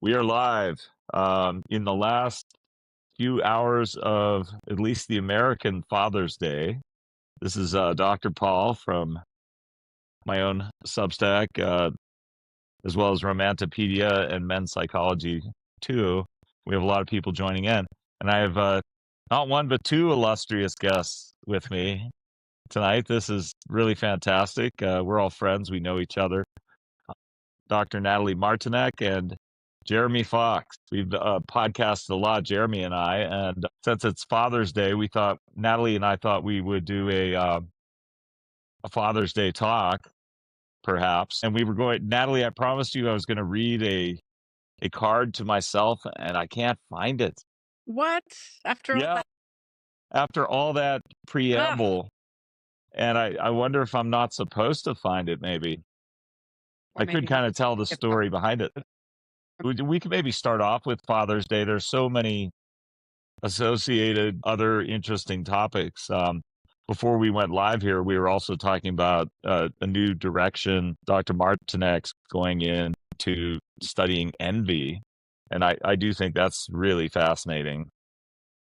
We are live. In the last few hours of at least the American Father's Day, this is Dr. Paul from my own Substack, as well as Romantopedia and Men's Psychology too. We have a lot of people joining in, and I have not one but two illustrious guests with me tonight. This is really fantastic. We're all friends. We know each other. Dr. Natalie Martinek and Jeremy Fox. We've podcasted a lot, Jeremy and I, and since it's Father's Day, we thought Natalie and I thought we would do a Father's Day talk, perhaps. And we were going. Natalie, I promised you I was going to read a card to myself, and I can't find it. What? After all Yeah, that? after all that Ugh, preamble, and I wonder if I'm not supposed to find it. Maybe or I could maybe we kind of tell the could talk. story behind it. We could maybe start off with Father's Day. There's so many associated other interesting topics. Before we went live here, we were also talking about a new direction Dr. Martinek's going into studying envy. And I do think that's really fascinating.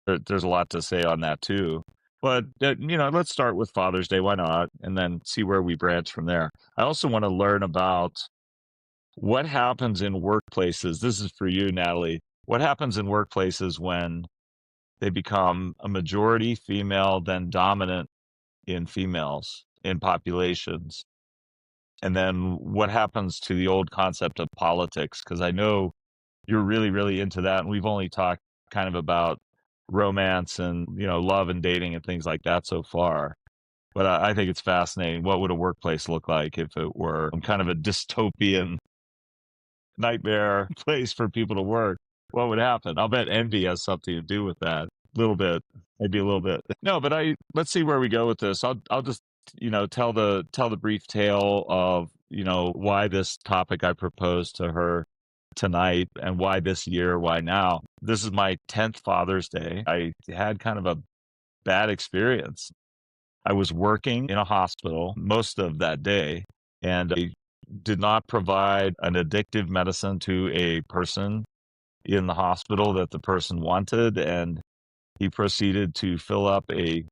There's a lot to say on that too. But, let's start with Father's Day. Why not? And then see where we branch from there. I also want to learn about what happens in workplaces. This is for you, Natalie. What happens in workplaces when they become a majority female, then dominant in females in populations? And then what happens to the old concept of politics? Because I know you're really, really into that. And we've only talked kind of about romance and, love and dating and things like that so far. But I think it's fascinating. What would a workplace look like if it were kind of a dystopian nightmare place for people to work? What would happen? I'll bet envy has something to do with that. A little bit, maybe a little bit. No, but let's see where we go with this. I'll just tell the brief tale of why this topic I proposed to her tonight and why this year, why now. This is my 10th Father's Day. I had kind of a bad experience. I was working in a hospital most of that day, and I did not provide an addictive medicine to a person in the hospital that the person wanted, and he proceeded to fill up a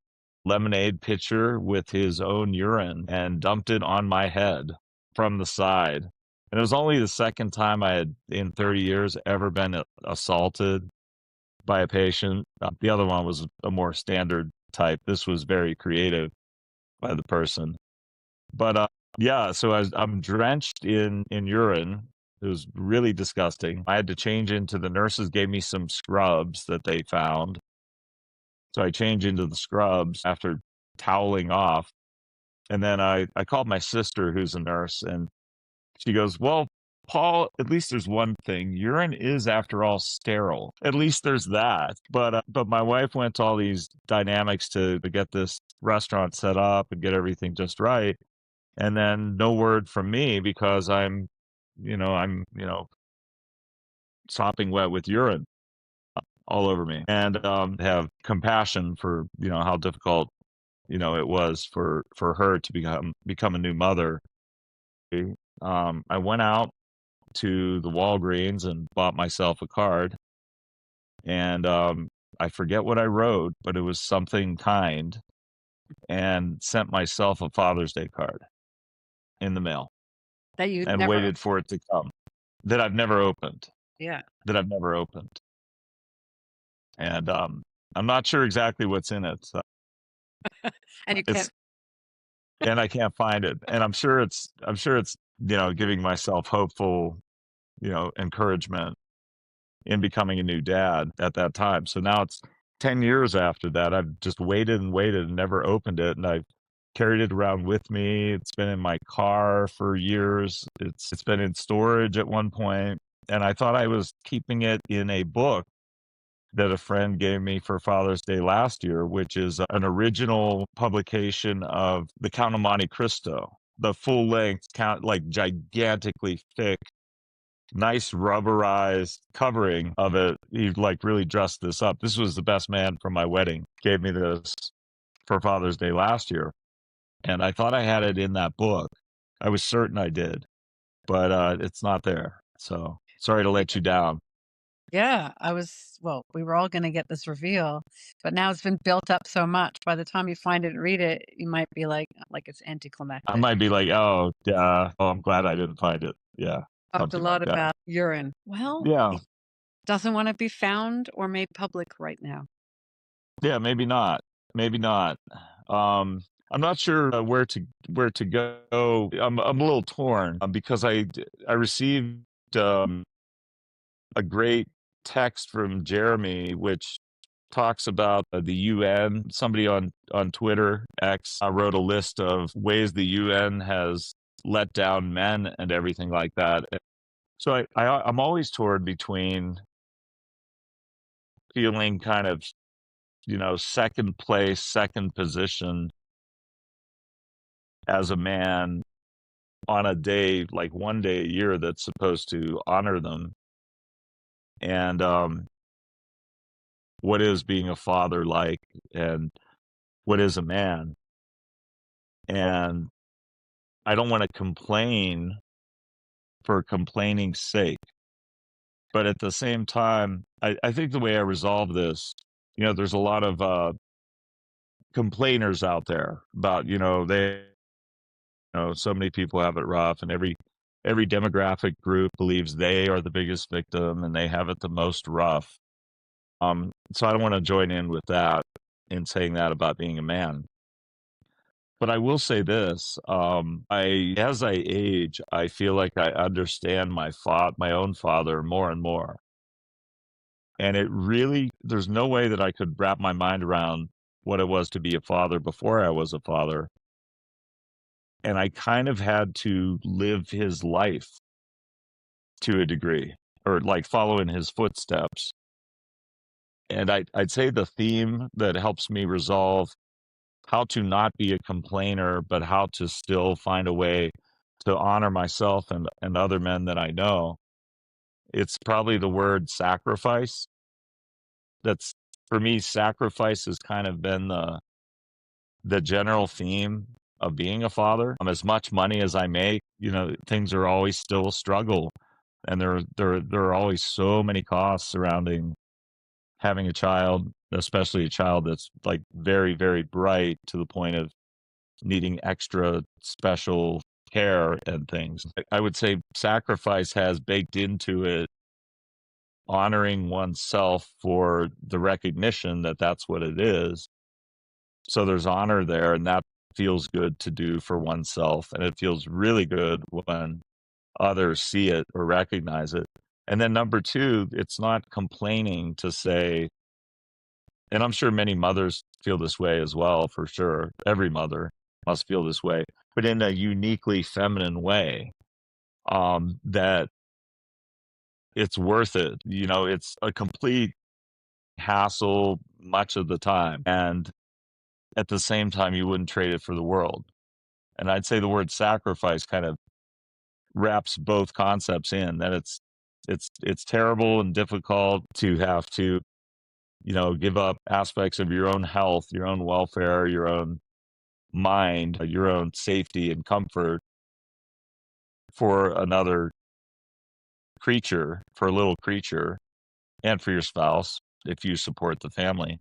lemonade pitcher with his own urine and dumped it on my head from the side. And it was only the second time I had in 30 years ever been assaulted by a patient. The other one was a more standard type. This was very creative by the person. But yeah, so I'm drenched in urine. It was really disgusting. I had to change into the nurses gave me some scrubs that they found. So I changed into the scrubs after toweling off. And then I called my sister, who's a nurse, and she goes, "Well, Paul, at least there's one thing. Urine is, after all, sterile. At least there's that." But my wife went to all these dynamics to get this restaurant set up and get everything just right. And then no word from me because I'm sopping wet with urine all over me, and have compassion for how difficult it was for her to become a new mother. I went out to the Walgreens and bought myself a card, and I forget what I wrote, but it was something kind, and sent myself a Father's Day card in the mail that you and never. waited for it to come. That I've never opened. Yeah. That I've never opened. And I'm not sure exactly what's in it. So And you can't. it's and I can't find it. And I'm sure it's giving myself hopeful encouragement in becoming a new dad at that time. So now it's 10 years after that. I've just waited and waited and never opened it, and I've carried it around with me. It's been in my car for years. It's been in storage at one point, and I thought I was keeping it in a book that a friend gave me for Father's Day last year, which is an original publication of The Count of Monte Cristo, the full length count, like gigantically thick, nice rubberized covering of it. He like really dressed this up. This was the best man from my wedding. Gave me this for Father's Day last year. And I thought I had it in that book. I was certain I did, but it's not there. So Sorry to let you down. Yeah, we were all gonna get this reveal, but now it's been built up so much. By the time you find it and read it, you might be like it's I anticlimactic. might be like, "Oh, oh, I'm glad I didn't find it." Yeah, Talked a something like lot that. about urine. Well, Yeah. it doesn't want to be found or made public right now. Yeah, maybe not. Maybe not. Um, I'm not sure where to go. I'm a little torn because I received um, a great text from Jeremy, which talks about the UN. Somebody on Twitter X wrote a list of ways the UN has let down men and everything like that. So I'm always torn between feeling kind of second place, second position as a man on a day, like one day a year that's supposed to honor them. And what is being a father like, and what is a man? And I don't want to complain for complaining's sake. But at the same time, I think the way I resolve this, there's a lot of complainers out there about, so many people have it rough, and every demographic group believes they are the biggest victim and they have it the most rough. So I don't want to join in with that in saying that about being a man. But I will say this: as I age, I feel like I understand my own father more and more, and there's no way that I could wrap my mind around what it was to be a father before I was a father, and I kind of had to live his life to a degree, or like follow in his footsteps. And I'd say the theme that helps me resolve how to not be a complainer, but how to still find a way to honor myself and other men that I know. It's probably the word sacrifice. That's For me, sacrifice has kind of been the general theme of being a father. As much money as I make, things are always still a struggle. And there are always so many costs surrounding having a child, especially a child that's like very, very bright to the point of needing extra special care and things. I would say sacrifice has baked into it honoring oneself for the recognition that that's what it is. So there's honor there, and that feels good to do for oneself. And it feels really good when others see it or recognize it. And then number two, it's not complaining to say, and I'm sure many mothers feel this way as well, for sure. Every mother must feel this way, but in a uniquely feminine way, that it's worth it. It's a complete hassle much of the time. And at the same time, you wouldn't trade it for the world. And I'd say the word sacrifice kind of wraps both concepts in that it's terrible and difficult to have to, give up aspects of your own health, your own welfare, your own mind, your own safety and comfort for another creature, for a little creature, and for your spouse if you support the family.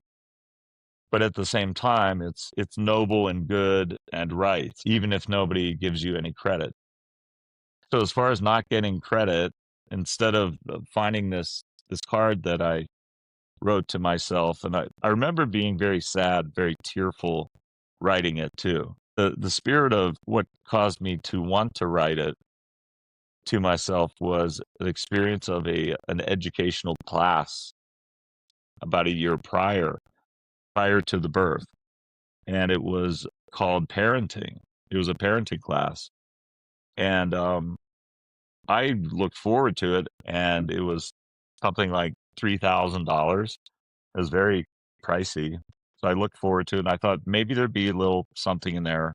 But at the same time, it's noble and good and right, even if nobody gives you any credit. So as far as not getting credit, instead of finding this card that I wrote to myself, and I remember being very sad, very tearful writing it too. The spirit of what caused me to want to write it to myself was an experience of an educational class about a year prior to the birth, and it was called parenting. It was a parenting class, and I looked forward to it, and it was something like $3,000. It was very pricey, so I looked forward to it, and I thought maybe there'd be a little something in there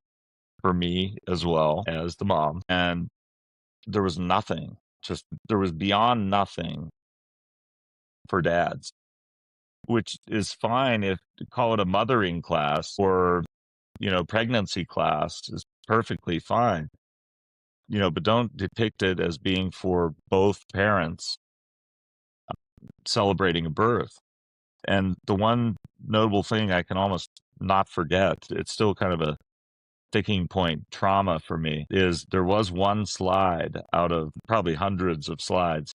for me as well as the mom, and there was nothing. Just there was beyond nothing for dads, which is fine if to call it a mothering class or, pregnancy class is perfectly fine. but don't depict it as being for both parents celebrating a birth. And the one notable thing I can almost not forget, it's still kind of a sticking point trauma for me, is there was one slide out of probably hundreds of slides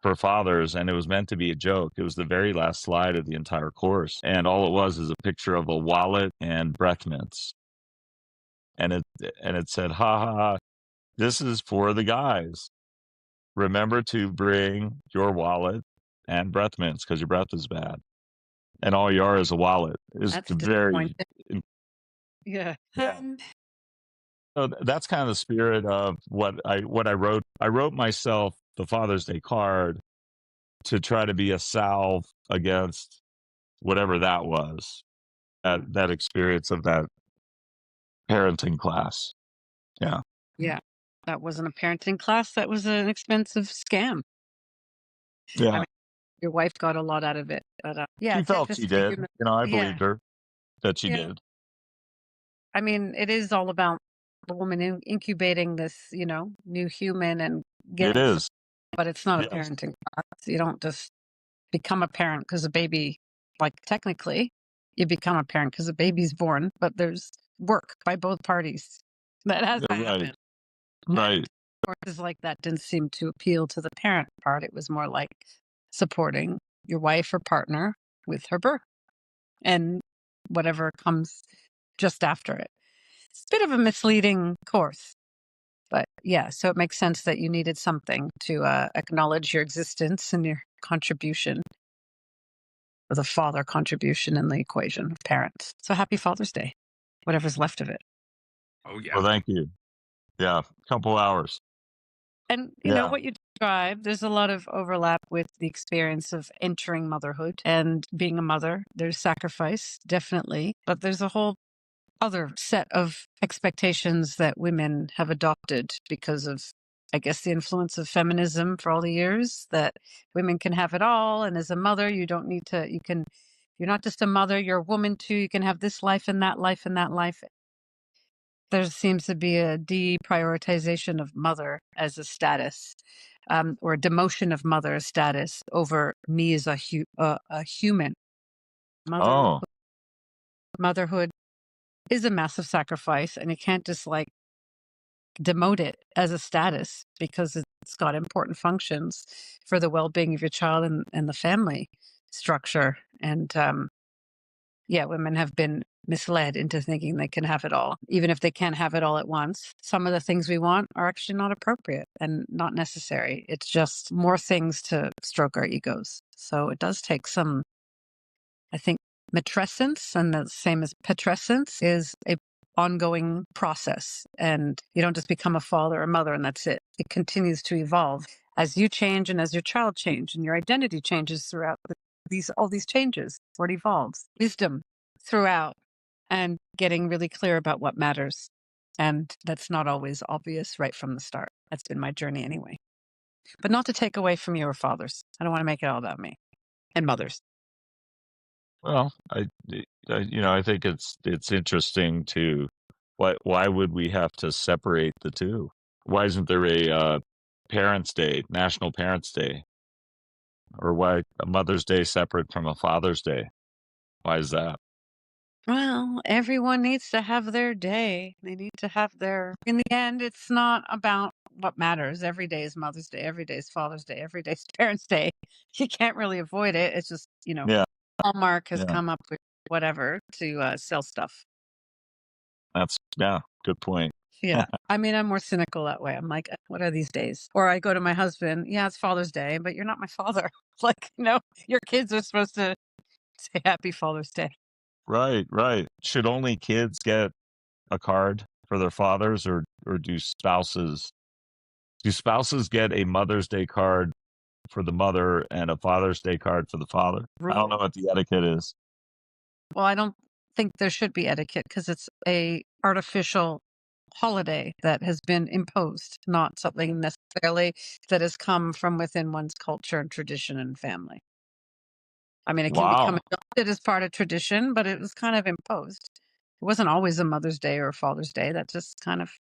for fathers, and it was meant to be a joke. It was the very last slide of the entire course, and all it was is a picture of a wallet and breath mints, and it said, "Ha ha ha! This is for the guys. Remember to bring your wallet and breath mints because your breath is bad." And all you are is a wallet. Is That's very, disappointing. Yeah. yeah. So that's kind of the spirit of what I wrote. I wrote myself the Father's Day card to try to be a salve against whatever that was, that experience of that parenting class. Yeah. Yeah. That wasn't a parenting class. That was an expensive scam. I Yeah. mean, your wife got a lot out of it, but yeah, She to felt she just be did. human. I Yeah. believed her that she Yeah. did. I mean, it is all about the woman incubating this, new human and It getting, is. but it's not a Yes. parenting class. You don't just become a parent because a baby, like technically, you become a parent because a baby's born, but there's work by both parties that has to Right. happen. Right. And courses like that didn't seem to appeal to the parent part. It was more like supporting your wife or partner with her birth and whatever comes just after it. It's a bit of a misleading course, but yeah, so it makes sense that you needed something to acknowledge your existence and your contribution, or the father contribution in the equation of parents. So happy Father's Day, whatever's left of it. Oh, Well, yeah. thank you. Yeah. Couple hours. And Yeah. what you describe, there's a lot of overlap with the experience of entering motherhood and being a mother. There's sacrifice, definitely, but there's a whole other set of expectations that women have adopted because of, I guess, the influence of feminism for all the years, that women can have it all. And as a mother, you don't need to, you're not just a mother, you're a woman too. You can have this life and that life and that life. There seems to be a deprioritization of mother as a status, or a demotion of mother as status over me as a human. Mother, Oh. motherhood is a massive sacrifice, and you can't just like demote it as a status because it's got important functions for the well-being of your child and the family structure. And yeah, women have been misled into thinking they can have it all, even if they can't have it all at once. Some of the things we want are actually not appropriate and not necessary. It's just more things to stroke our egos. So it does take some, I think, matrescence, and the same as petrescence is a ongoing process. And you don't just become a father or mother and that's it. It continues to evolve as you change and as your child change and your identity changes throughout all these changes, or it evolves. Wisdom throughout, and getting really clear about what matters. And that's not always obvious right from the start. That's been my journey anyway. But not to take away from your fathers. I don't want to make it all about me and mothers. Well, I think it's interesting to why would we have to separate the two? Why isn't there a Parents' Day, National Parents' Day, or why a Mother's Day separate from a Father's Day? Why is that? Well, everyone needs to have their day. They need to have in the end, it's not about what matters. Every day is Mother's Day. Every day is Father's Day. Every day is Parents' Day. You can't really avoid it. It's just, Yeah, Hallmark has yeah, come up with whatever to sell stuff. yeah, good point. Yeah. I mean, I'm more cynical that way. I'm like, what are these days? Or I go to my husband, yeah, it's Father's Day, but you're not my father. Like, your kids are supposed to say Happy Father's Day. Right, right. Should only kids get a card for their fathers, or do spouses get a Mother's Day card for the mother and a Father's Day card for the father? I don't know what the etiquette is. Well, I don't think there should be etiquette because it's a artificial holiday that has been imposed, not something necessarily that has come from within one's culture and tradition and family. I mean, it can become Wow. adopted as part of tradition, but it was kind of imposed. It wasn't always a Mother's Day or a Father's Day. That just kind of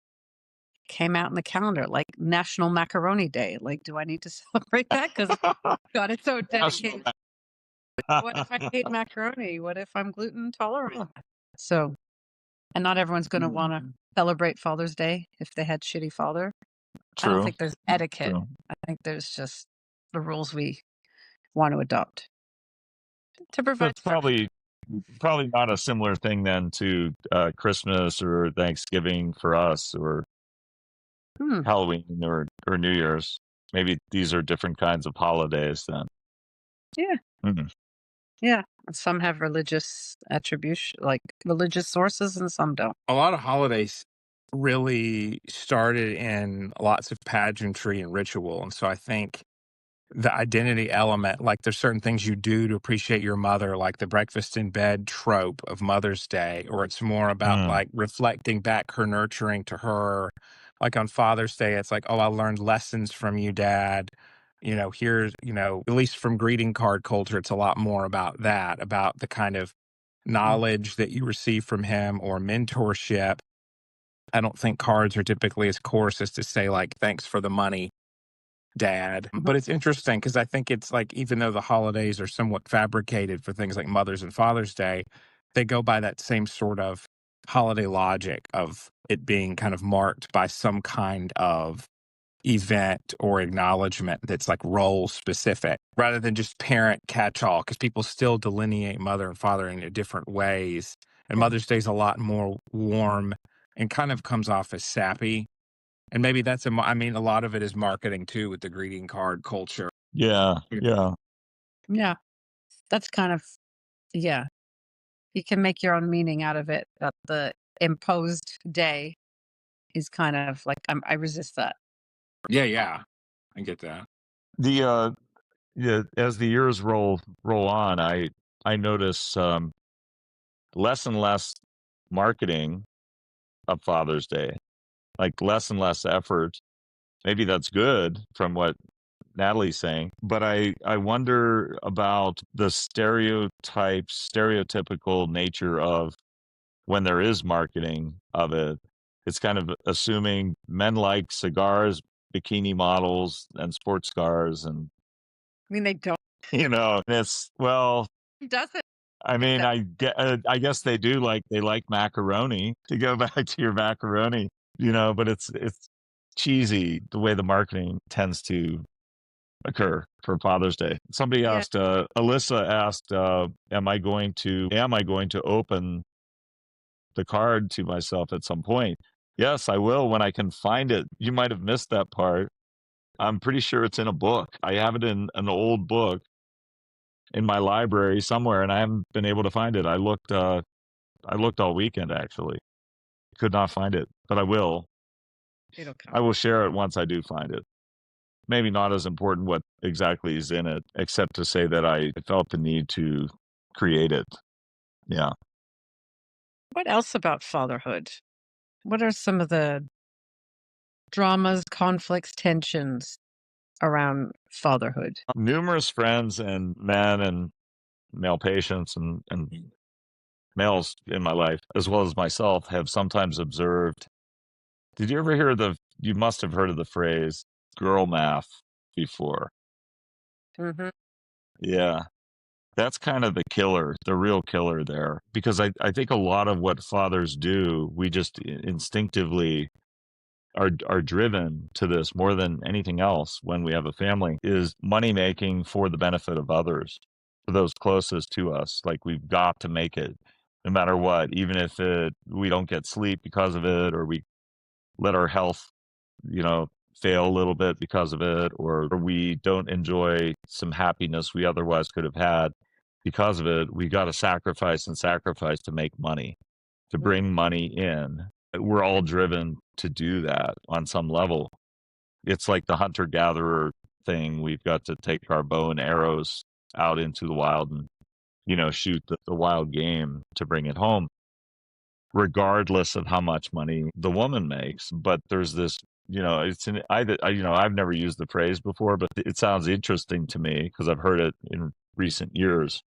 came out in the calendar, like National Macaroni Day. Like, do I need to celebrate that? Because God, it's so National dedicated. What if I hate macaroni? What if I'm gluten intolerant? So, and not everyone's going to want to celebrate Father's Day if they had shitty father. I don't True. think there's etiquette. True. I think there's just the rules we want to adopt to So provide it's structure. probably not a similar thing then to Christmas or Thanksgiving for us, or Hmm. Halloween or New Year's. Maybe these are different kinds of holidays then. Yeah. Mhm. Yeah. Some have religious attribution, like religious sources, and some don't. A lot of holidays really started in lots of pageantry and ritual. And so I think the identity element, like there's certain things you do to appreciate your mother, like the breakfast in bed trope of Mother's Day, or it's more about Mm. like reflecting back her nurturing to her. Like on Father's Day, it's like, oh, I learned lessons from you, Dad. Here's, at least from greeting card culture, it's a lot more about that, about the kind of knowledge that you receive from him or mentorship. I don't think cards are typically as coarse as to say, like, thanks for the money, Dad. Mhm. But it's interesting because I think it's like, even though the holidays are somewhat fabricated for things like Mother's and Father's Day, they go by that same sort of holiday logic of it being kind of marked by some kind of event or acknowledgement that's like role specific rather than just parent catch all, because people still delineate mother and father in different ways. And Yeah. Mother's Day is a lot more warm and kind of comes off as sappy. And maybe I mean, a lot of it is marketing too with the greeting card culture. Yeah. Yeah. Yeah. That's kind of, yeah. You can make your own meaning out of it. But the imposed day is kind of like, I resist that. Yeah, yeah. I get that. The yeah, as the years roll on, I notice less and less marketing of Father's Day, like less and less effort. Maybe that's good from what Natalie's saying, but I wonder about the stereotypical nature of when there is marketing of it. It's kind of assuming men like cigars, bikini models, and sports cars, and I mean, they don't. it's well. It doesn't I like mean, that. I guess they like macaroni, to go back to your macaroni, but it's cheesy the way the marketing tends to occur for Father's Day. Somebody Yeah. asked, Alyssa asked, am I going to open the card to myself at some point? Yes, I will when I can find it. You might have missed that part. I'm pretty sure it's in a book. I have it in an old book in my library somewhere, and I haven't been able to find it. I looked all weekend, actually. Could not find it, but I will. It'll come. I will share it once I do find it. Maybe not as important what exactly is in it, except to say that I felt the need to create it. Yeah. What else about fatherhood? What are some of the dramas, conflicts, tensions around fatherhood? Numerous friends and men and male patients and males in my life, as well as myself, have sometimes observed. Did you ever hear you must have heard of the phrase girl math before? Hmm. Yeah. That's kind of the real killer there. Because I think a lot of what fathers do, we just instinctively are driven to this more than anything else when we have a family, is money making for the benefit of others, for those closest to us. Like, we've got to make it no matter what, even if we don't get sleep because of it, or we let our health, you know, fail a little bit because of it, or we don't enjoy some happiness we otherwise could have had because of it. We got to sacrifice and sacrifice to make money, to bring money in. We're all driven to do that on some level. It's like the hunter gatherer thing. We've got to take our bow and arrows out into the wild and, shoot the wild game to bring it home, regardless of how much money the woman makes. But there's this, I've never used the phrase before, but it sounds interesting to me because I've heard it in recent years.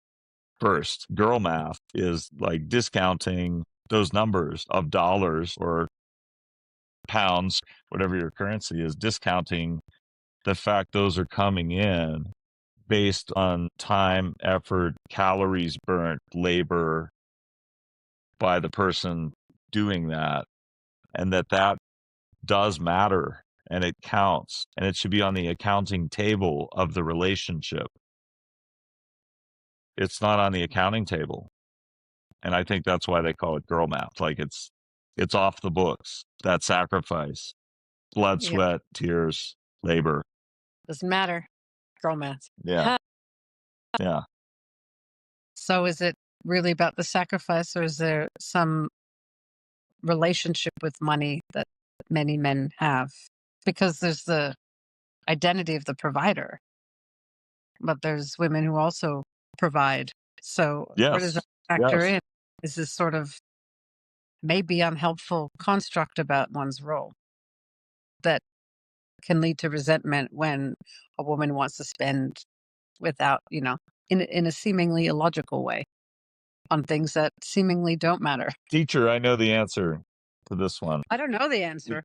First, girl math is like discounting those numbers of dollars or pounds, whatever your currency is, discounting the fact those are coming in based on time, effort, calories burnt, labor by the person doing that, and that does matter and it counts and it should be on the accounting table of the relationship. It's not on the accounting table. And I think that's why they call it girl math. Like it's off the books. That sacrifice, blood, Yep. sweat, tears, labor. Doesn't matter. Girl math. Yeah. Yeah. So is it really about the sacrifice, or is there some relationship with money that many men have? Because there's the identity of the provider, but there's women who also provide. So where does that Yes. factor Yes. in? Is this sort of maybe unhelpful construct about one's role that can lead to resentment when a woman wants to spend without, in a seemingly illogical way on things that seemingly don't matter? Teacher, I know the answer to this one. I don't know the answer.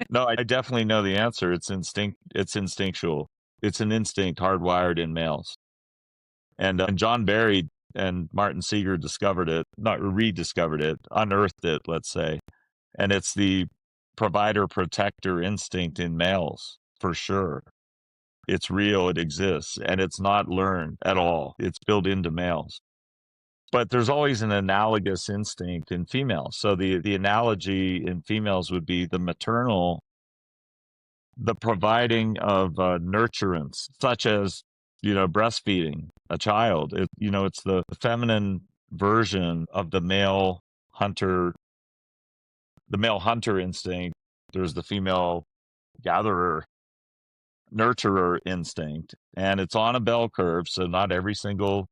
No, I definitely know the answer. It's instinctual. It's an instinct hardwired in males. And John Barry and Martin Seeger discovered it, not rediscovered it, unearthed it, let's say. And it's the provider protector instinct in males, for sure. It's real, it exists, and it's not learned at all. It's built into males. But there's always an analogous instinct in females. So the analogy in females would be the maternal, the providing of nurturance, such as, breastfeeding a child. It's the feminine version of the male hunter instinct. There's the female gatherer, nurturer instinct, and it's on a bell curve. So not every single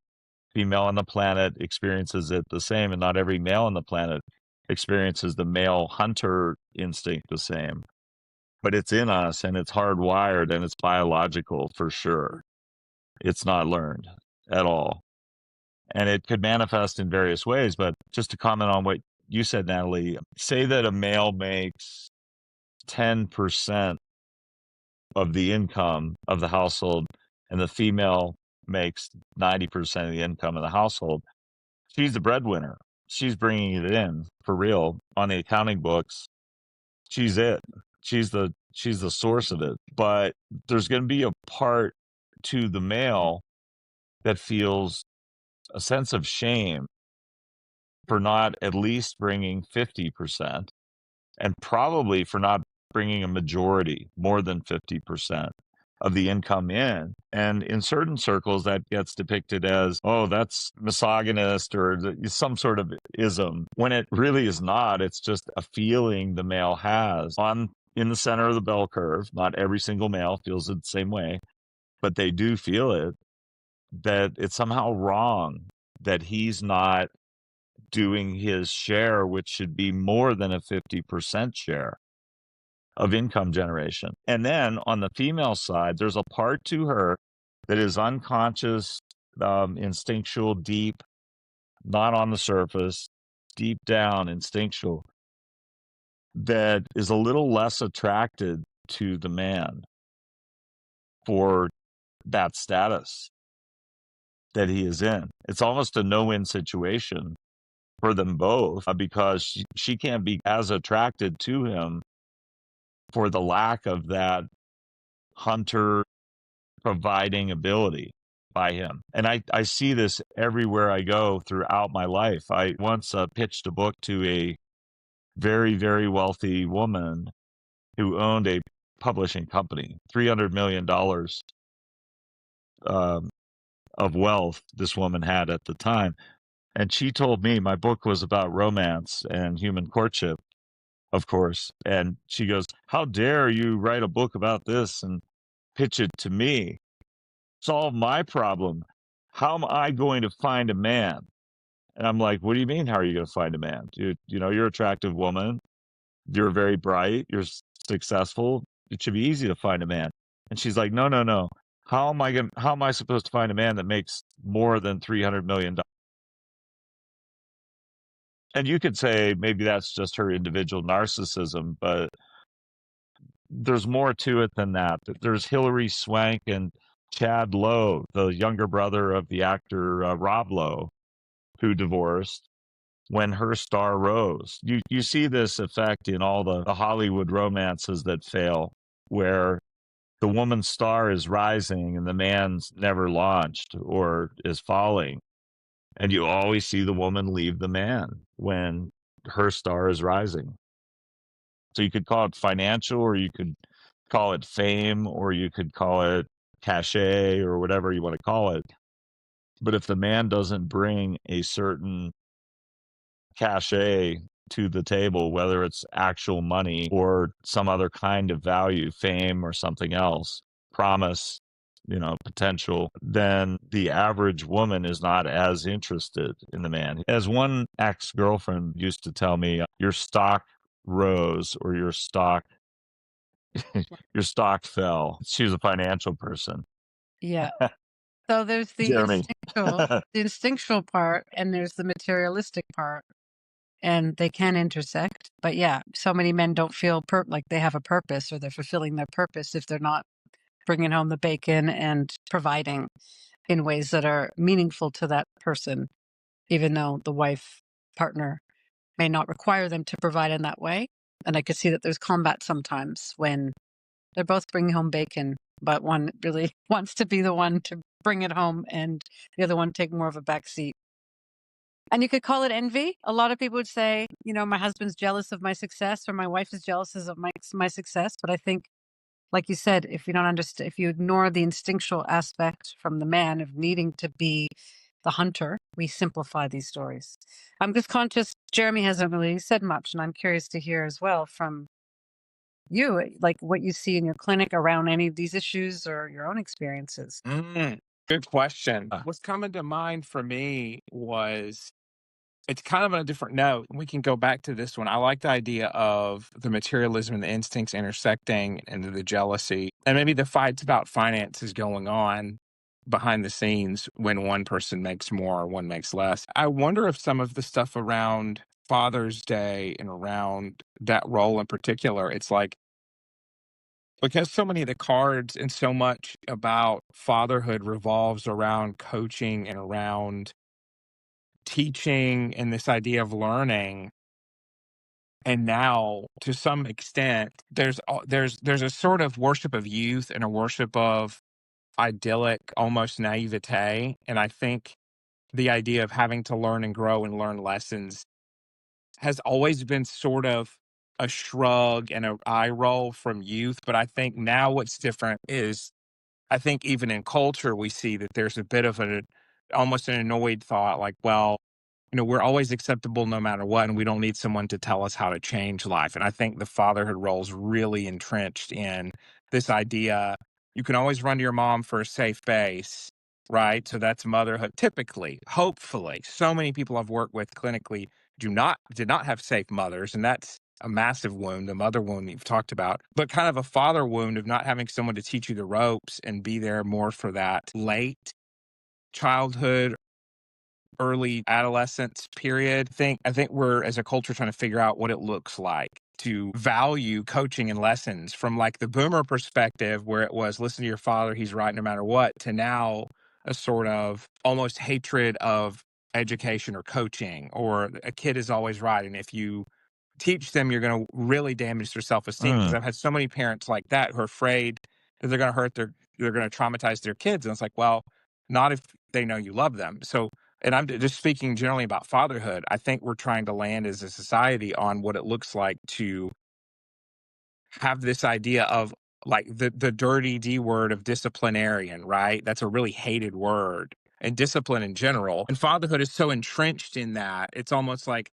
female on the planet experiences it the same, and not every male on the planet experiences the male hunter instinct the same. But it's in us and it's hardwired and it's biological for sure. It's not learned at all. And it could manifest in various ways. But just to comment on what you said, Natalie, say that a male makes 10% of the income of the household and the female makes 90% of the income of the household. She's the breadwinner. She's bringing it in for real on the accounting books. She's it. She's the source of it. But there's going to be a part to the male that feels a sense of shame for not at least bringing 50% and probably for not bringing a majority, more than 50% of the income in. And in certain circles, that gets depicted as, oh, that's misogynist or some sort of ism, when it really is not. It's just a feeling the male has in the center of the bell curve. Not every single male feels it the same way, but they do feel it, that it's somehow wrong that he's not doing his share, which should be more than a 50% share of income generation. And then on the female side, there's a part to her that is unconscious, instinctual, deep, not on the surface, deep down, instinctual, that is a little less attracted to the man for that status that he is in. It's almost a no-win situation for them both because she can't be as attracted to him for the lack of that hunter providing ability by him. And I see this everywhere I go throughout my life. I once pitched a book to a very, very wealthy woman who owned a publishing company, $300 million of wealth this woman had at the time. And she told me my book was about romance and human courtship, of course. And she goes, how dare you write a book about this and pitch it to me? Solve my problem. How am I going to find a man? And I'm like, what do you mean? How are you going to find a man? You're an attractive woman. You're very bright. You're successful. It should be easy to find a man. And she's like, no, no, no. How am I supposed to find a man that makes more than $300 million? And you could say maybe that's just her individual narcissism, but there's more to it than that. There's Hilary Swank and Chad Lowe, the younger brother of the actor Rob Lowe, who divorced when her star rose. You see this effect in all the Hollywood romances that fail, where the woman's star is rising and the man's never launched or is falling. And you always see the woman leave the man when her star is rising. So you could call it financial, or you could call it fame, or you could call it cachet, or whatever you want to call it. But if the man doesn't bring a certain cachet to the table, whether it's actual money or some other kind of value, fame or something else, promise, potential, then the average woman is not as interested in the man. As one ex-girlfriend used to tell me, your stock rose or your stock fell. She was a financial person. Yeah. So there's Jeremy. the instinctual part, and there's the materialistic part, and they can intersect. But yeah, so many men don't feel like they have a purpose, or they're fulfilling their purpose if they're not bringing home the bacon and providing in ways that are meaningful to that person, even though the wife partner may not require them to provide in that way. And I could see that there's combat sometimes when they're both bringing home bacon, but one really wants to be the one to bring it home and the other one take more of a back seat. And you could call it envy. A lot of people would say, my husband's jealous of my success, or my wife is jealous of my success. But I think, like you said, if you don't understand, if you ignore the instinctual aspect from the man of needing to be the hunter, we simplify these stories. I'm just conscious Jeremy hasn't really said much, and I'm curious to hear as well from you, like what you see in your clinic around any of these issues or your own experiences. Good question. What's coming to mind for me was, it's kind of on a different note. We can go back to this one. I like the idea of the materialism and the instincts intersecting and the jealousy, and maybe the fights about finances going on behind the scenes when one person makes more or one makes less. I wonder if some of the stuff around Father's Day and around that role in particular, it's like, because so many of the cards and so much about fatherhood revolves around coaching and around teaching and this idea of learning. And now, to some extent, there's a sort of worship of youth and a worship of idyllic, almost naivete. And I think the idea of having to learn and grow and learn lessons has always been sort of a shrug and an eye roll from youth. But I think now what's different is, I think even in culture, we see that there's a bit of almost an annoyed thought, like, well, we're always acceptable no matter what, and we don't need someone to tell us how to change life. And I think the fatherhood role is really entrenched in this idea. You can always run to your mom for a safe base, right? So that's motherhood. Typically, hopefully, so many people I've worked with clinically did not have safe mothers, and that's a massive wound, the mother wound that you've talked about, but kind of a father wound of not having someone to teach you the ropes and be there more for that late childhood, early adolescence period. I think we're, as a culture, trying to figure out what it looks like to value coaching and lessons from like the boomer perspective, where it was listen to your father, he's right no matter what, to now a sort of almost hatred of education or coaching, or a kid is always right. And if you teach them, you're going to really damage their self-esteem. Because I've had so many parents like that who are afraid that they're going to they're going to traumatize their kids. And it's like, well, not if they know you love them. So, and I'm just speaking generally about fatherhood. I think we're trying to land as a society on what it looks like to have this idea of like the dirty D word of disciplinarian, right? That's a really hated word, and discipline in general. And fatherhood is so entrenched in that. It's almost like,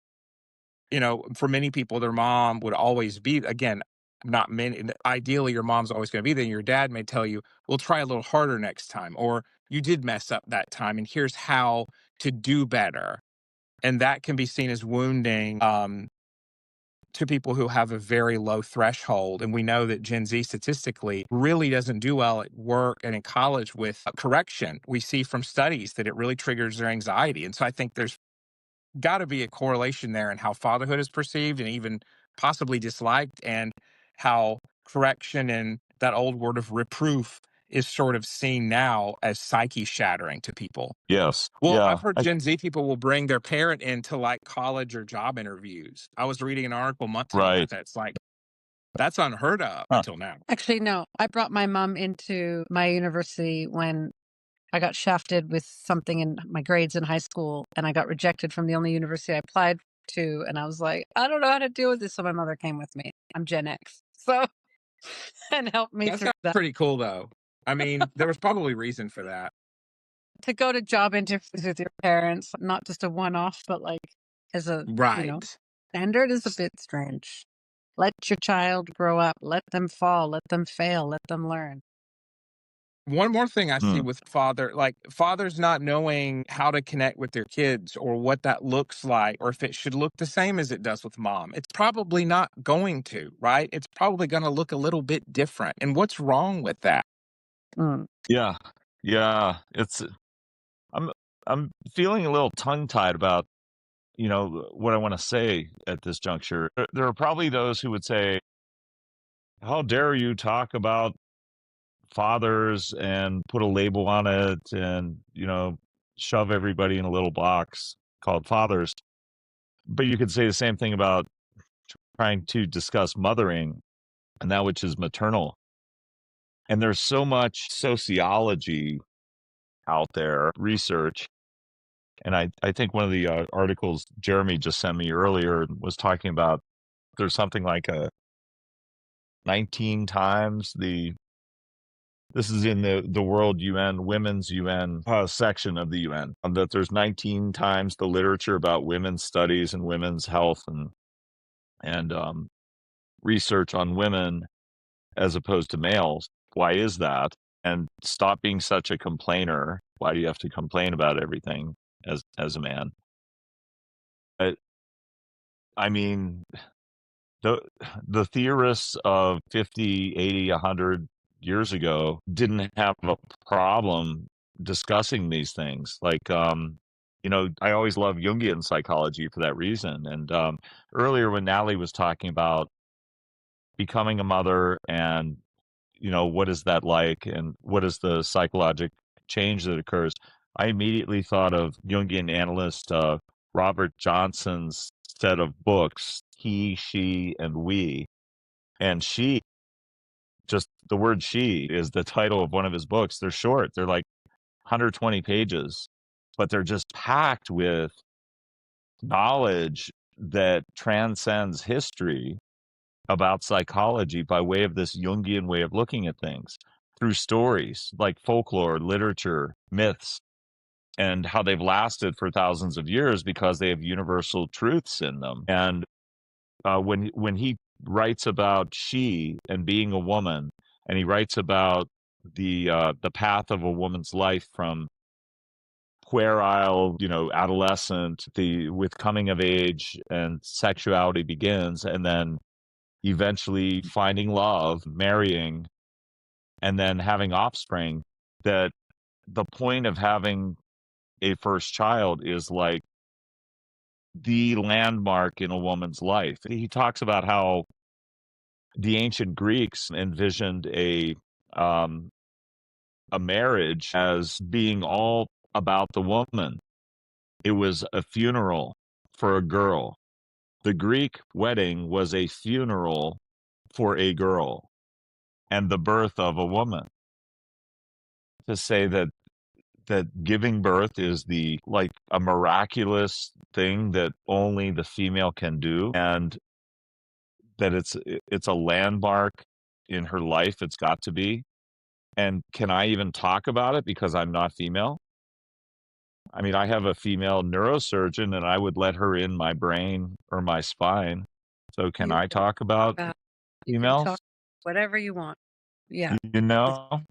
for many people, their mom would always be, again, not many, ideally, your mom's always going to be there. And your dad may tell you, we'll try a little harder next time, or you did mess up that time, and here's how to do better. And that can be seen as wounding to people who have a very low threshold. And we know that Gen Z statistically really doesn't do well at work and in college with correction. We see from studies that it really triggers their anxiety. And so I think there's got to be a correlation there in how fatherhood is perceived and even possibly disliked, and how correction and that old word of reproof is sort of seen now as psyche shattering to people. Yes. Well, Yeah. I've heard Gen Z people will bring their parent into like college or job interviews. I was reading an article months ago Right. about that. It's like, that's unheard of Huh. until now. Actually, no. I brought my mom into my university when I got shafted with something in my grades in high school, and I got rejected from the only university I applied to. And I was like, I don't know how to deal with this. So my mother came with me. I'm Gen X. So, and helped me That through sounds that. pretty cool, though. I mean, there was probably reason for that. To go to job interviews with your parents, not just a one off, but like as a, Right. standard is a bit strange. Let your child grow up. Let them fall. Let them fail. Let them learn. One more thing I see Hmm. with like fathers not knowing how to connect with their kids or what that looks like, or if it should look the same as it does with mom. It's probably not going to, right? It's probably going to look a little bit different. And what's wrong with that? Mm. Yeah. Yeah. I'm, I'm feeling a little tongue tied about, what I want to say at this juncture. There are probably those who would say, how dare you talk about fathers and put a label on it and, shove everybody in a little box called fathers. But you could say the same thing about trying to discuss mothering and that which is maternal. And there's so much sociology out there, research. And I think one of the articles Jeremy just sent me earlier was talking about there's something like a 19 times this is in the World UN, Women's UN section of the UN, that there's 19 times the literature about women's studies and women's health and research on women as opposed to males. Why is that? And stop being such a complainer. Why do you have to complain about everything as a man? But, I mean, the the theorists of 50, 80, 100 years ago didn't have a problem discussing these things. Like, I always love Jungian psychology for that reason. And earlier when Natalie was talking about becoming a mother and what is that like and what is the psychological change that occurs, I immediately thought of Jungian analyst Robert Johnson's set of books, He, She, and We. And she, just the word she is the title of one of his books. They're short, they're like 120 pages, but they're just packed with knowledge that transcends history about psychology by way of this Jungian way of looking at things through stories like folklore, literature, myths, and how they've lasted for thousands of years because they have universal truths in them. And when he writes about she and being a woman, and he writes about the path of a woman's life from puerile, adolescent, with coming of age and sexuality begins, and then eventually finding love, marrying, and then having offspring, that the point of having a first child is like the landmark in a woman's life. He talks about how the ancient Greeks envisioned a marriage as being all about the woman. It was a funeral for a girl. The Greek wedding was a funeral for a girl and the birth of a woman. To say that giving birth is the like a miraculous thing that only the female can do, and that it's a landmark in her life, it's got to be. And can I even talk about it because I'm not female? I mean, I have a female neurosurgeon and I would let her in my brain or my spine. So can You I can talk about talk, you can talk females? whatever you want. Yeah. You know,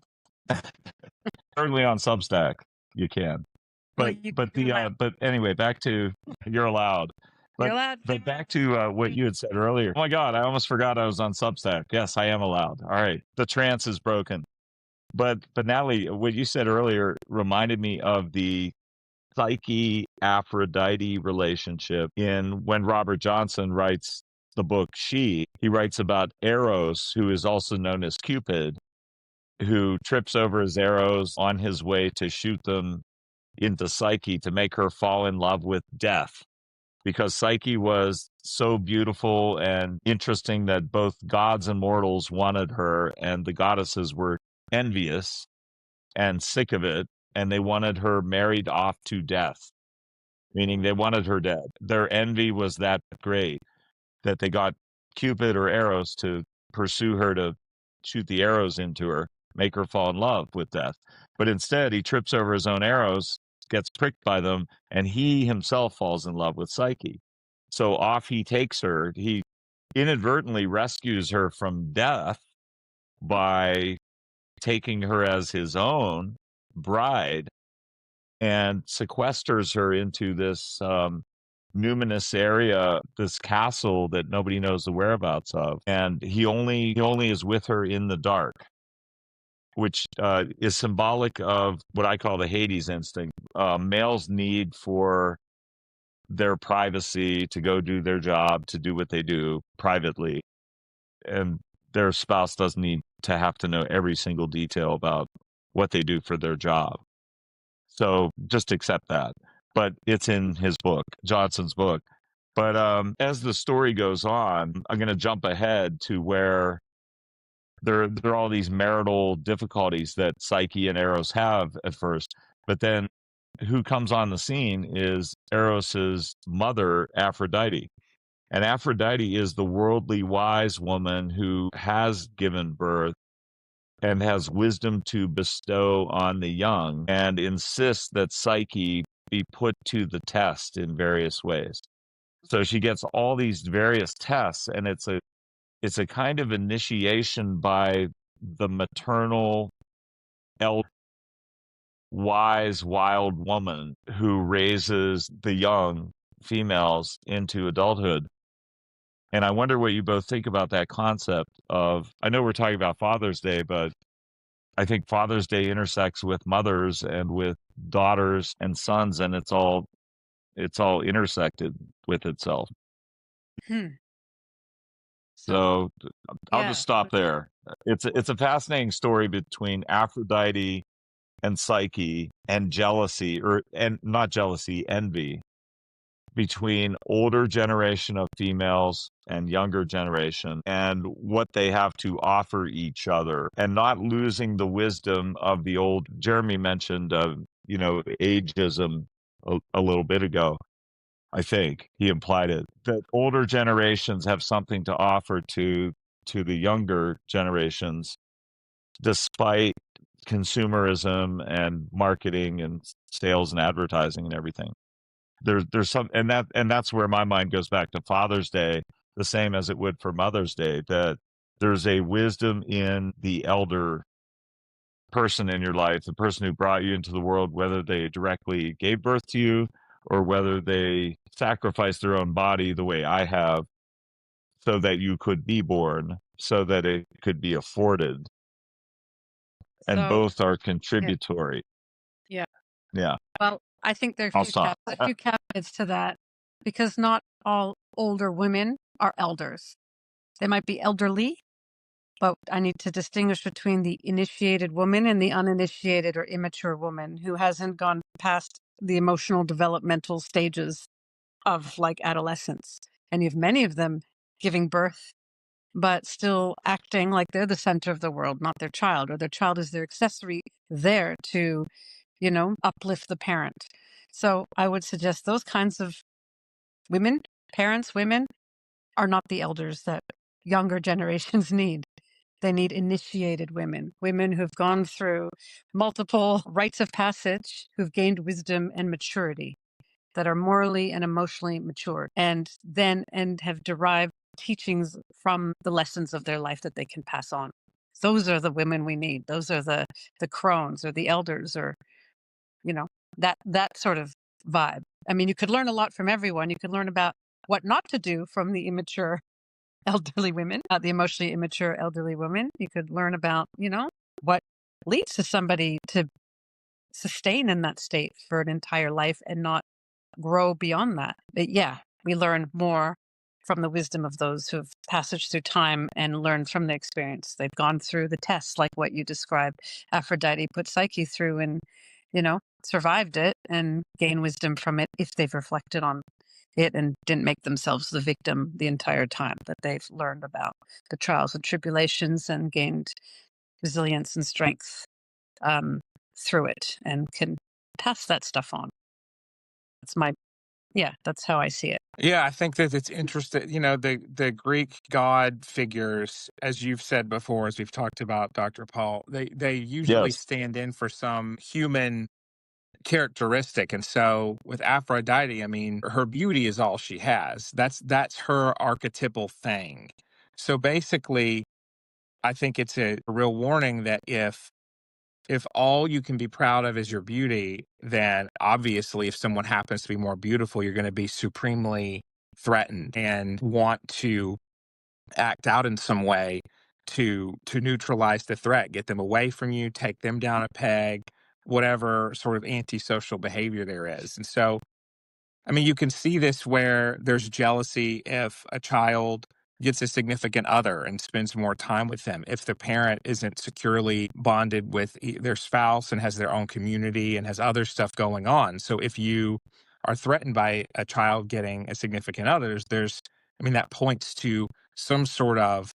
certainly on Substack you can. Oh, But anyway, back to you're allowed. you're But allowed. but back to what you had said earlier. Oh my God, I almost forgot I was on Substack. Yes, I am allowed. All right, the trance is broken. But Natalie, what you said earlier reminded me of Psyche Aphrodite relationship in when Robert Johnson writes the book he writes about Eros, who is also known as Cupid, who trips over his arrows on his way to shoot them into Psyche to make her fall in love with death. Because Psyche was so beautiful and interesting that both gods and mortals wanted her, and the goddesses were envious and sick of it, and they wanted her married off to death, meaning they wanted her dead. Their envy was that great that they got Cupid or Eros to pursue her, to shoot the arrows into her, make her fall in love with death. But instead, he trips over his own arrows, gets pricked by them, and he himself falls in love with Psyche. So off he takes her. He inadvertently rescues her from death by taking her as his own bride and sequesters her into this numinous area, this castle that nobody knows the whereabouts of, and he only is with her in the dark, which is symbolic of what I call the Hades instinct. Males' need for their privacy, to go do their job, to do what they do privately, and their spouse doesn't need to have to know every single detail about what they do for their job. So just accept that. But it's in his book, Johnson's book. But as the story goes on, I'm going to jump ahead to where there are all these marital difficulties that Psyche and Eros have at first. But then who comes on the scene is Eros's mother, Aphrodite. And Aphrodite is the worldly wise woman who has given birth and has wisdom to bestow on the young, and insists that Psyche be put to the test in various ways. So she gets all these various tests, and it's a kind of initiation by the maternal, wise, wild woman who raises the young females into adulthood. And I wonder what you both think about that concept of, I know we're talking about Father's Day, but I think Father's Day intersects with mothers and with daughters and sons, and it's all intersected with itself. Hmm. So I'll Yeah. just stop there. It's a fascinating story between Aphrodite and Psyche, and jealousy, and not jealousy, envy, between older generation of females and younger generation, and what they have to offer each other, and not losing the wisdom of the old. Jeremy mentioned ageism a little bit ago. I think he implied it, that older generations have something to offer to the younger generations, despite consumerism and marketing and sales and advertising and everything. There's some, and that's where my mind goes back to Father's Day, the same as it would for Mother's Day, that there's a wisdom in the elder person in your life, the person who brought you into the world, whether they directly gave birth to you or whether they sacrificed their own body the way I have, so that you could be born, so that it could be afforded. And So, both are yeah. contributory. Yeah. Yeah, Well, I think there are I'll stop. a few caveats to that, because not all older women are elders. They might be elderly, but I need to distinguish between the initiated woman and the uninitiated or immature woman who hasn't gone past the emotional developmental stages of like adolescence. And you have many of them giving birth, but still acting like they're the center of the world, not their child, or their child is their accessory there to, uplift the parent. So I would suggest those kinds of women, parents, women, are not the elders that younger generations need. They need initiated women, women who've gone through multiple rites of passage, who've gained wisdom and maturity, that are morally and emotionally mature, and have derived teachings from the lessons of their life that they can pass on. Those are the women we need. Those are the crones or the elders, or that sort of vibe. I mean, you could learn a lot from everyone. You could learn about what not to do from the immature elderly women, the emotionally immature elderly women. You could learn about, what leads to somebody to sustain in that state for an entire life and not grow beyond that. But yeah, we learn more from the wisdom of those who have passaged through time and learned from the experience. They've gone through the tests, like what you described. Aphrodite put Psyche through and, survived it and gained wisdom from it if they've reflected on it and didn't make themselves the victim the entire time, that they've learned about the trials and tribulations and gained resilience and strength through it and can pass that stuff on. That's that's how I see it. Yeah, I think that it's interesting. The Greek god figures, as you've said before, as we've talked about, Dr. Paul, they usually Yes. stand in for some human characteristic. And so with Aphrodite, I mean, her beauty is all she has. That's her archetypal thing. So basically, I think it's a real warning that if all you can be proud of is your beauty, then obviously if someone happens to be more beautiful, you're going to be supremely threatened and want to act out in some way to neutralize the threat, get them away from you, take them down a peg, whatever sort of antisocial behavior there is. And so I mean, you can see this where there's jealousy if a child gets a significant other and spends more time with them. If the parent isn't securely bonded with their spouse and has their own community and has other stuff going on. So if you are threatened by a child getting a significant other, I mean, that points to some sort of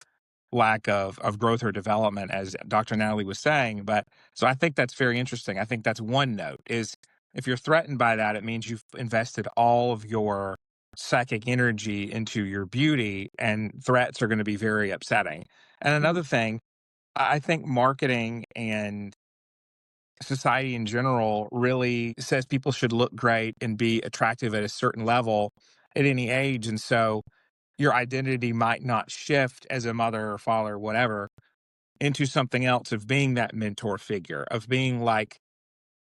lack of growth or development, as Dr. Natalie was saying. But so I think that's very interesting. I think that's one note is if you're threatened by that, it means you've invested all of your psychic energy into your beauty, and threats are going to be very upsetting. And Mm. another thing, I think marketing and society in general really says people should look great and be attractive at a certain level at any age. And so your identity might not shift as a mother or father or whatever into something else of being that mentor figure, of being like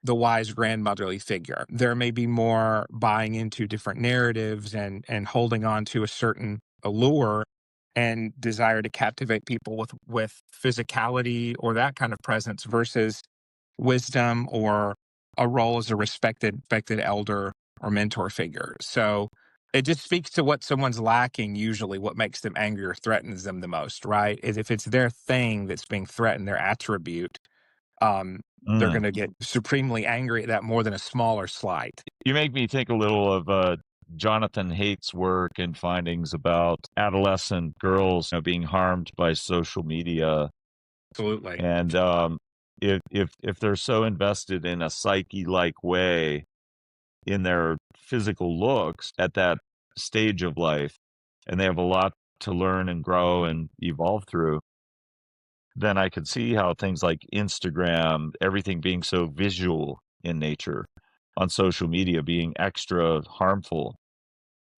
the wise grandmotherly figure. There may be more buying into different narratives and holding on to a certain allure and desire to captivate people with physicality or that kind of presence versus wisdom or a role as a respected elder or mentor figure. So it just speaks to what someone's lacking, usually what makes them angry or threatens them the most, right? Is if it's their thing that's being threatened, their attribute, they're Mm. going to get supremely angry at that more than a smaller slight. You make me think a little of Jonathan Haidt's work and findings about adolescent girls, being harmed by social media. Absolutely. And if they're so invested in a psyche-like way in their physical looks at that stage of life, and they have a lot to learn and grow and evolve through, then I could see how things like Instagram, everything being so visual in nature on social media being extra harmful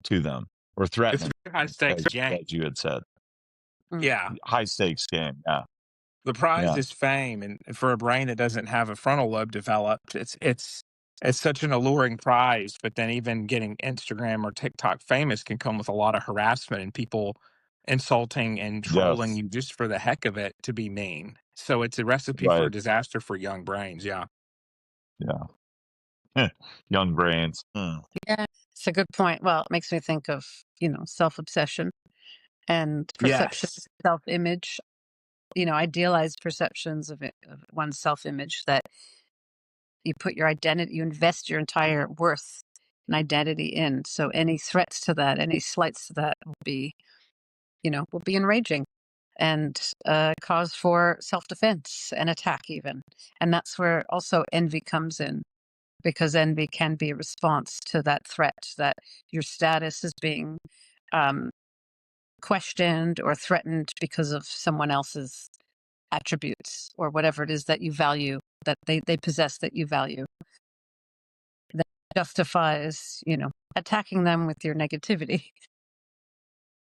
to them or It's a threatening, very high stakes game. as you had said. Mm. Yeah. High stakes game. Yeah. The prize Yeah. is fame. And for a brain that doesn't have a frontal lobe developed, it's such an alluring prize. But then even getting Instagram or TikTok famous can come with a lot of harassment and people insulting and trolling Yes. you just for the heck of it to be mean. So it's a recipe for Right. disaster for young brains. Yeah. Yeah. Young brains. Mm. Yeah, it's a good point. Well, it makes me think of, self-obsession and perception, Yes. self-image, idealized perceptions of one's self-image that you put your identity, you invest your entire worth and identity in. So any threats to that, any slights to that will be enraging and cause for self-defense and attack even. And that's where also envy comes in, because envy can be a response to that threat that your status is being um, questioned or threatened because of someone else's attributes or whatever it is that you value, that they possess, that you value. That justifies, attacking them with your negativity.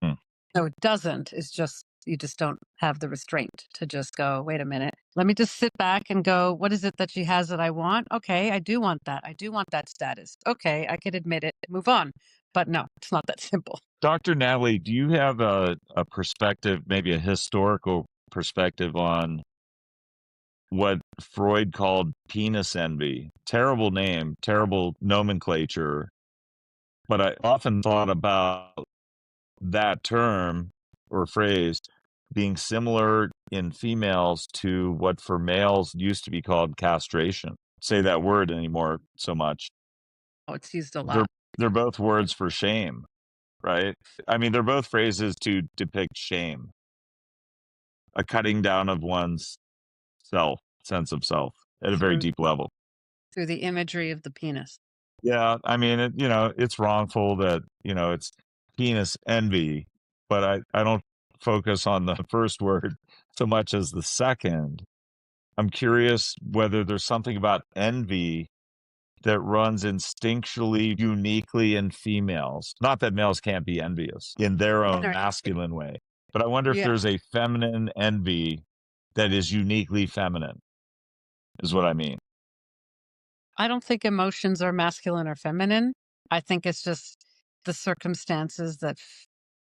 Mm. No, it doesn't. It's just, you just don't have the restraint to just go, wait a minute, let me just sit back and go, what is it that she has that I want? Okay, I do want that. I do want that status. Okay, I can admit it, move on. But no, it's not that simple. Dr. Natalie, do you have a perspective, maybe a historical perspective on what Freud called penis envy. Terrible name, terrible nomenclature. But I often thought about that term or phrase being similar in females to what for males used to be called castration. Say that word anymore so much. Oh, it's used a They're lot. they're both words for shame, right? I mean, they're both phrases to depict shame, a cutting down of one's self, sense of self at a very through deep level. through the imagery of the penis. Yeah, I mean, it's wrongful that, it's penis envy, but I don't focus on the first word so much as the second. I'm curious whether there's something about envy that runs instinctually uniquely in females. Not that males can't be envious in their Men own are, masculine way, but I wonder if yeah. there's a feminine envy that is uniquely feminine, is what I mean. I don't think emotions are masculine or feminine. I think it's just the circumstances that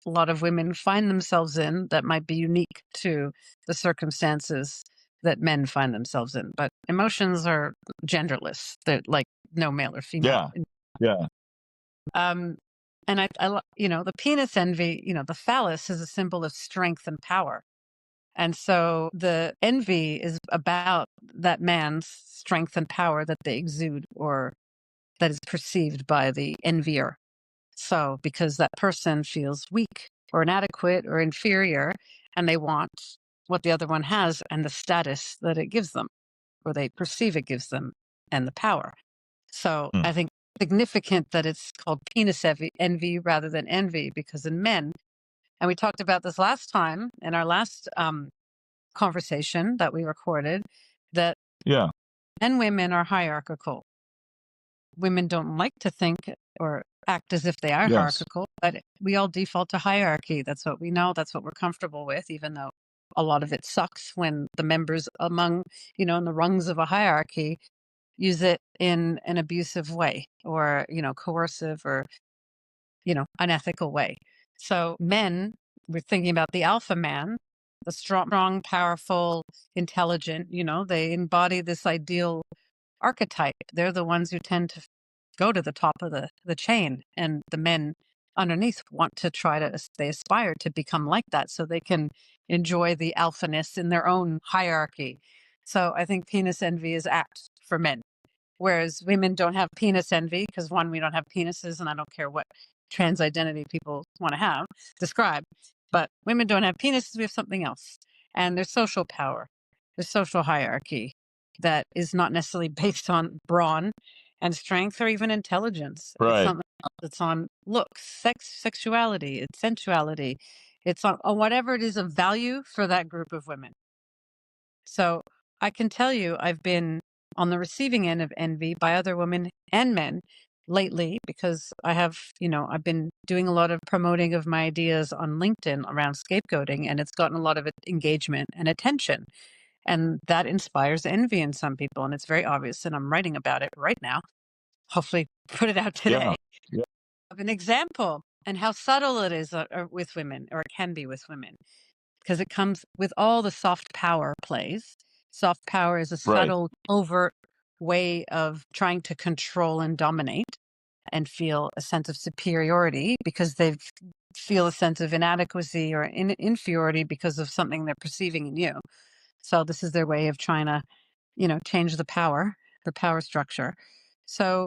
a lot of women find themselves in that might be unique to the circumstances that men find themselves in. But emotions are genderless. They're like no male or female. Yeah. Yeah. Um, and the penis envy, the phallus is a symbol of strength and power. And so the envy is about that man's strength and power that they exude or that is perceived by the envier. So because that person feels weak or inadequate or inferior and they want what the other one has and the status that it gives them or they perceive it gives them and the power. So Hmm. I think significant that it's called penis envy rather than envy because in men, and we talked about this last time in our last conversation that we recorded, that Yeah. men and women are hierarchical. Women don't like to think or act as if they are Yes. hierarchical, but we all default to hierarchy. That's what we know. That's what we're comfortable with, even though a lot of it sucks when the members among, in the rungs of a hierarchy use it in an abusive way or, coercive or, unethical way. So men, we're thinking about the alpha man, the strong, powerful, intelligent, they embody this ideal archetype. They're the ones who tend to go to the top of the chain, and the men underneath want to they aspire to become like that so they can enjoy the alphaness in their own hierarchy. So I think penis envy is apt for men. Whereas women don't have penis envy because one, we don't have penises, and I don't care what trans identity people want to describe. But women don't have penises, we have something else. And there's social power, there's social hierarchy that is not necessarily based on brawn and strength or even intelligence. It's Right. something else that's on looks, sexuality, it's sensuality. It's on whatever it is of value for that group of women. So I can tell you, I've been on the receiving end of envy by other women and men lately because I've been doing a lot of promoting of my ideas on LinkedIn around scapegoating, and it's gotten a lot of engagement and attention. And that inspires envy in some people. And it's very obvious. And I'm writing about it right now. Hopefully, put it out Yeah. today Yeah. of an example and how subtle it is with women, or it can be with women because it comes with all the soft power plays. Soft power is a Right. subtle, overt way of trying to control and dominate and feel a sense of superiority because they feel a sense of inadequacy or inferiority because of something they're perceiving in you. So this is their way of trying to, change the power structure. So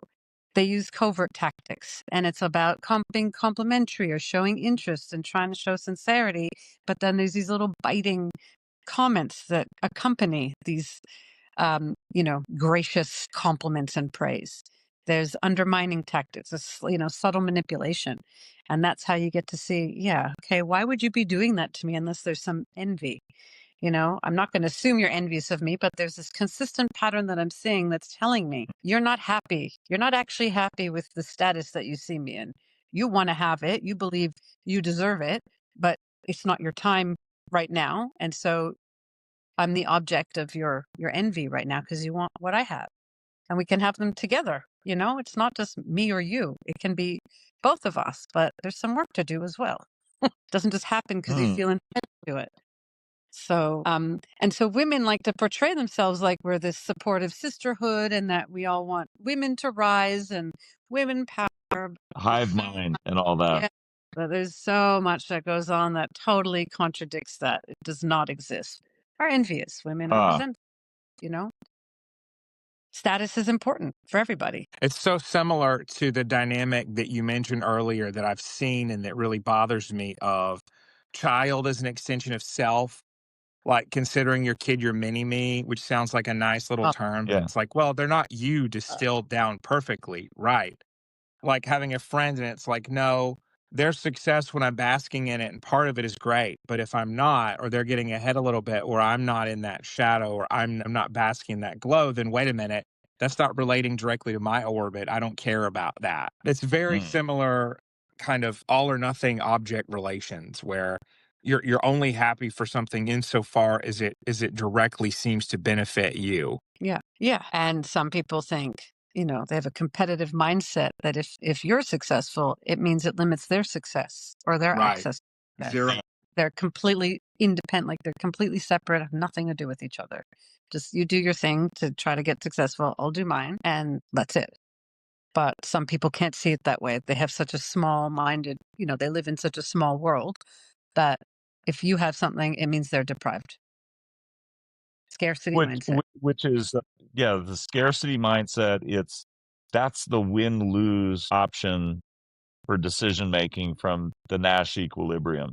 they use covert tactics, and it's about being complimentary or showing interest and trying to show sincerity. But then there's these little biting comments that accompany these, gracious compliments and praise. There's undermining tactics, subtle manipulation. And that's how you get to see, yeah, okay, why would you be doing that to me unless there's some envy? I'm not going to assume you're envious of me, but there's this consistent pattern that I'm seeing that's telling me you're not happy. You're not actually happy with the status that you see me in. You want to have it. You believe you deserve it, but it's not your time right now. And so I'm the object of your envy right now because you want what I have. And we can have them together. It's not just me or you. It can be both of us, but there's some work to do as well. It doesn't just happen because you Hmm. feel entitled to it. So, and so women like to portray themselves like we're this supportive sisterhood and that we all want women to rise and women power. Hive mind and all that. Yeah, but there's so much that goes on that totally contradicts that. It does not exist. Are envious. Women are Huh. resentful, you know? Status is important for everybody. It's so similar to the dynamic that you mentioned earlier that I've seen and that really bothers me of child as an extension of self, like considering your kid your mini me, which sounds like a nice little Oh, term, but Yeah. it's like, well, they're not you uh, distilled down perfectly, right? Like having a friend and it's like, no, their success when I'm basking in it and part of it is great. But if I'm not, or they're getting ahead a little bit, or I'm not in that shadow, or I'm not basking in that glow, then wait a minute. That's not relating directly to my orbit. I don't care about that. It's very Mm. similar kind of all or nothing object relations where you're only happy for something insofar as it directly seems to benefit you. yeah. Yeah. And some people think, they have a competitive mindset that if you're successful, it means it limits their success or their Right. access to Zero. success. They're completely independent, like they're completely separate, have nothing to do with each other. Just you do your thing to try to get successful, I'll do mine, and that's it. But some people can't see it that way. They have such a small minded, they live in such a small world that if you have something, it means they're deprived. Scarcity mindset. Which is yeah, the scarcity mindset. That's the win lose option for decision making from the Nash equilibrium.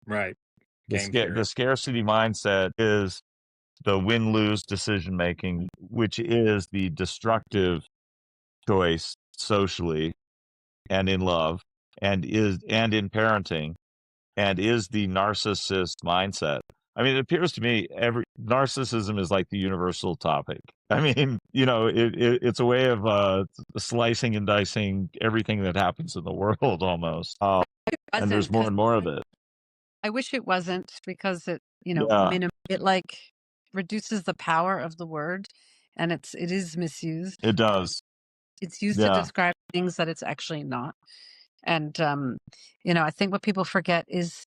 Right. Game The theory. scarcity mindset is the win lose decision making, which is the destructive choice socially and in love and in parenting and is the narcissist mindset. I mean, it appears to me every narcissism is like the universal topic. I mean, it's a way of slicing and dicing everything that happens in the world almost. And there's Wasn't more because and more of it. I wish it wasn't because it, Yeah, it like reduces the power of the word and it is misused. it does. It's used to Yeah, describe things that it's actually not. And I think what people forget is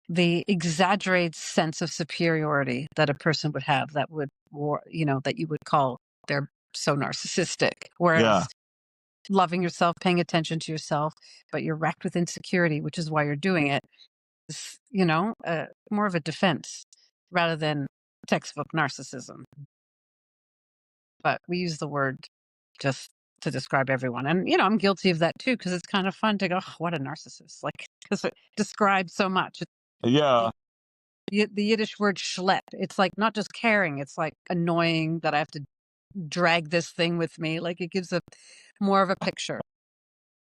the exaggerated sense of superiority that a person would have that would that you would call they're so narcissistic. yeah, Whereas loving yourself, paying attention to yourself, but you're wracked with insecurity, which is why you're doing it, is, more of a defense rather than textbook narcissism. But we use the word just to describe everyone. And, I'm guilty of that too, because it's kind of fun to go, "Oh, what a narcissist." Like, because it describes so much. yeah, The Yiddish word schlepp, it's like not just caring, it's like annoying that I have to drag this thing with me. Like it gives a more of a picture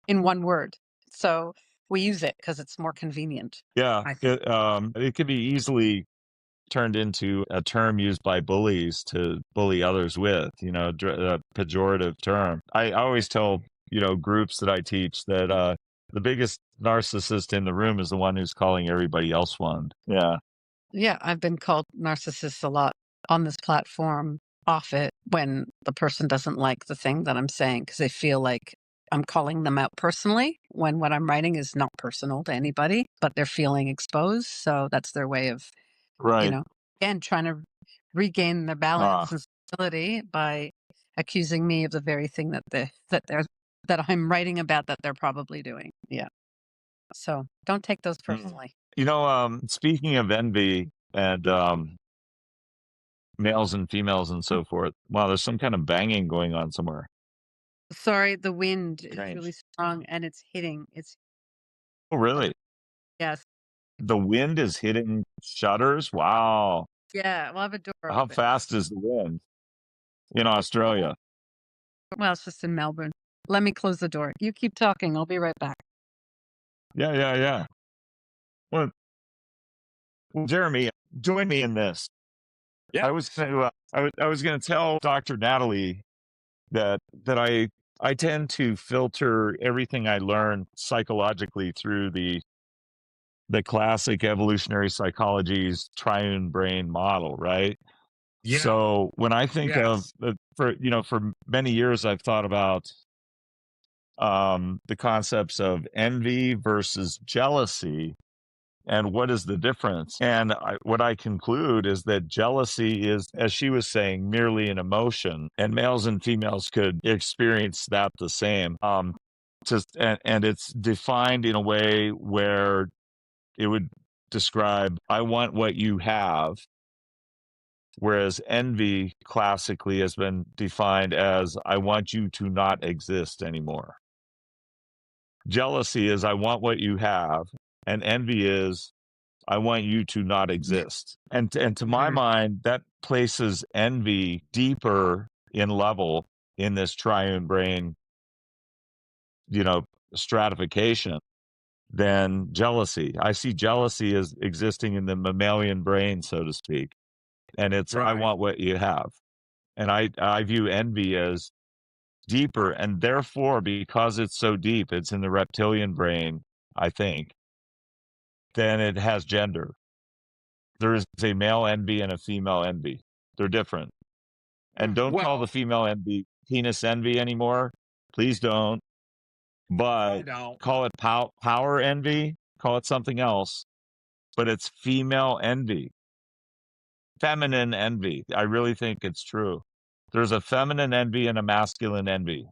in one word. So we use it because it's more convenient, yeah. I think. It could be easily turned into a term used by bullies to bully others with, a pejorative term. I always tell, groups that I teach that the biggest narcissist in the room is the one who's calling everybody else one. Yeah. Yeah, I've been called narcissist a lot on this platform off it when the person doesn't like the thing that I'm saying because they feel like I'm calling them out personally when what I'm writing is not personal to anybody, but they're feeling exposed. So that's their way of, you Right. know, again, trying to regain their balance Ah, and stability by accusing me of the very thing that I'm writing about that they're probably doing. Yeah. So don't take those mm. personally. Speaking of envy and males and females and so forth, wow, there's some kind of banging going on somewhere. Sorry, the wind is really Strange. strong and it's hitting. Oh, really? Yes. The wind is hitting shutters? Wow. Yeah, we'll have a door How open. fast is the wind in Australia? Well, it's just in Melbourne. Let me close the door. You keep talking. I'll be right back. Yeah, yeah, yeah. Well, Jeremy, join me in this. Yeah. I was going to tell Dr. Natalie that I tend to filter everything I learn psychologically through the classic evolutionary psychology's triune brain model, right? Yeah. So when I think of Yes. for many years I've thought about the concepts of envy versus jealousy And what is the difference? And what I conclude is that jealousy is, as she was saying, merely an emotion, and males and females could experience that the same. And it's defined in a way where it would describe, I want what you have, whereas envy classically has been defined as, I want you to not exist anymore. Jealousy is, I want what you have, and envy is, I want you to not exist. And to my mind, that places envy deeper in level in this triune brain, stratification than jealousy. I see jealousy as existing in the mammalian brain, so to speak. And it's, I Right. want what you have. And I view envy as deeper. And therefore, because it's so deep, it's in the reptilian brain, I think, then it has gender. There is a male envy and a female envy. They're different. And don't call the Well, female envy penis envy anymore. Please don't. I But don't. call it power envy, call it something else. But it's female envy, feminine envy. I really think it's true. There's a feminine envy and a masculine envy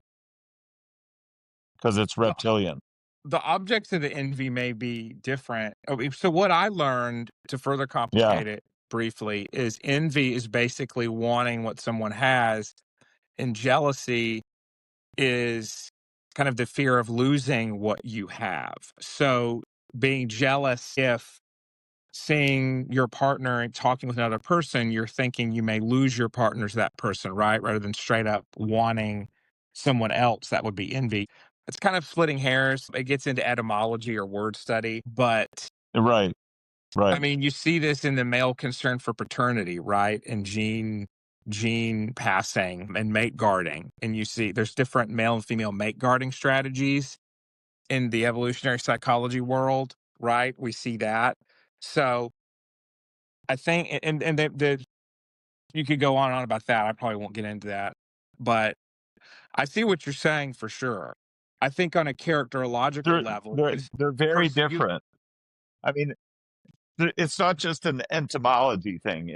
because it's The reptilian. the objects of the envy may be different. So what I learned, to further Yeah. complicate it briefly, is envy is basically wanting what someone has, and jealousy is kind of the fear of losing what you have. So being jealous if seeing your partner and talking with another person, you're thinking you may lose your partner to that person, right? Rather than straight up wanting someone else, that would be envy. It's kind of splitting hairs. It gets into etymology or word study, but Right. I Right. mean, you see this in the male concern for paternity, right? And gene passing and mate guarding. And you see there's different male and female mate guarding strategies in the evolutionary psychology world, right? We see that. So I think, and the you could go on and on about that. I probably won't get into that, but I see what you're saying for sure. I think on a characterological They're level, they're because they're very first you different. I mean, it's not just an entomology thing.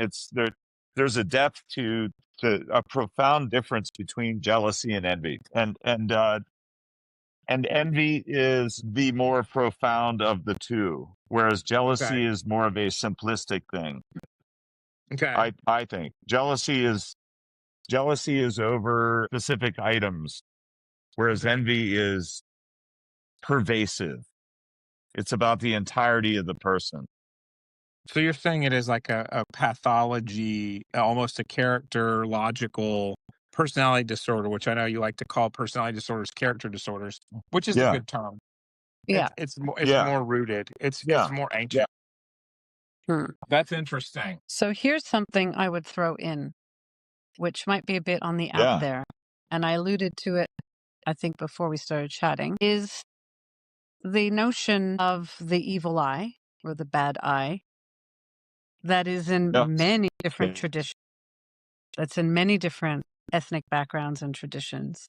There's a depth to a profound difference between jealousy and envy. And envy is the more profound of the two, whereas okay, jealousy is more of a simplistic thing. okay. I think jealousy is over specific items, whereas envy is pervasive. It's about the entirety of the person. So you're saying it is like a pathology, almost a characterological personality disorder, which I know you like to call personality disorders character disorders, which is a Yeah, good term. Yeah. It's yeah, more rooted. It's yeah, more yeah, ancient. Hmm. That's interesting. So here's something I would throw in, which might be a bit on the out yeah, there. And I alluded to it, I think, before we started chatting, is the notion of the evil eye or the bad eye that is in yeah, many different yeah, traditions, that's in many different ethnic backgrounds and traditions,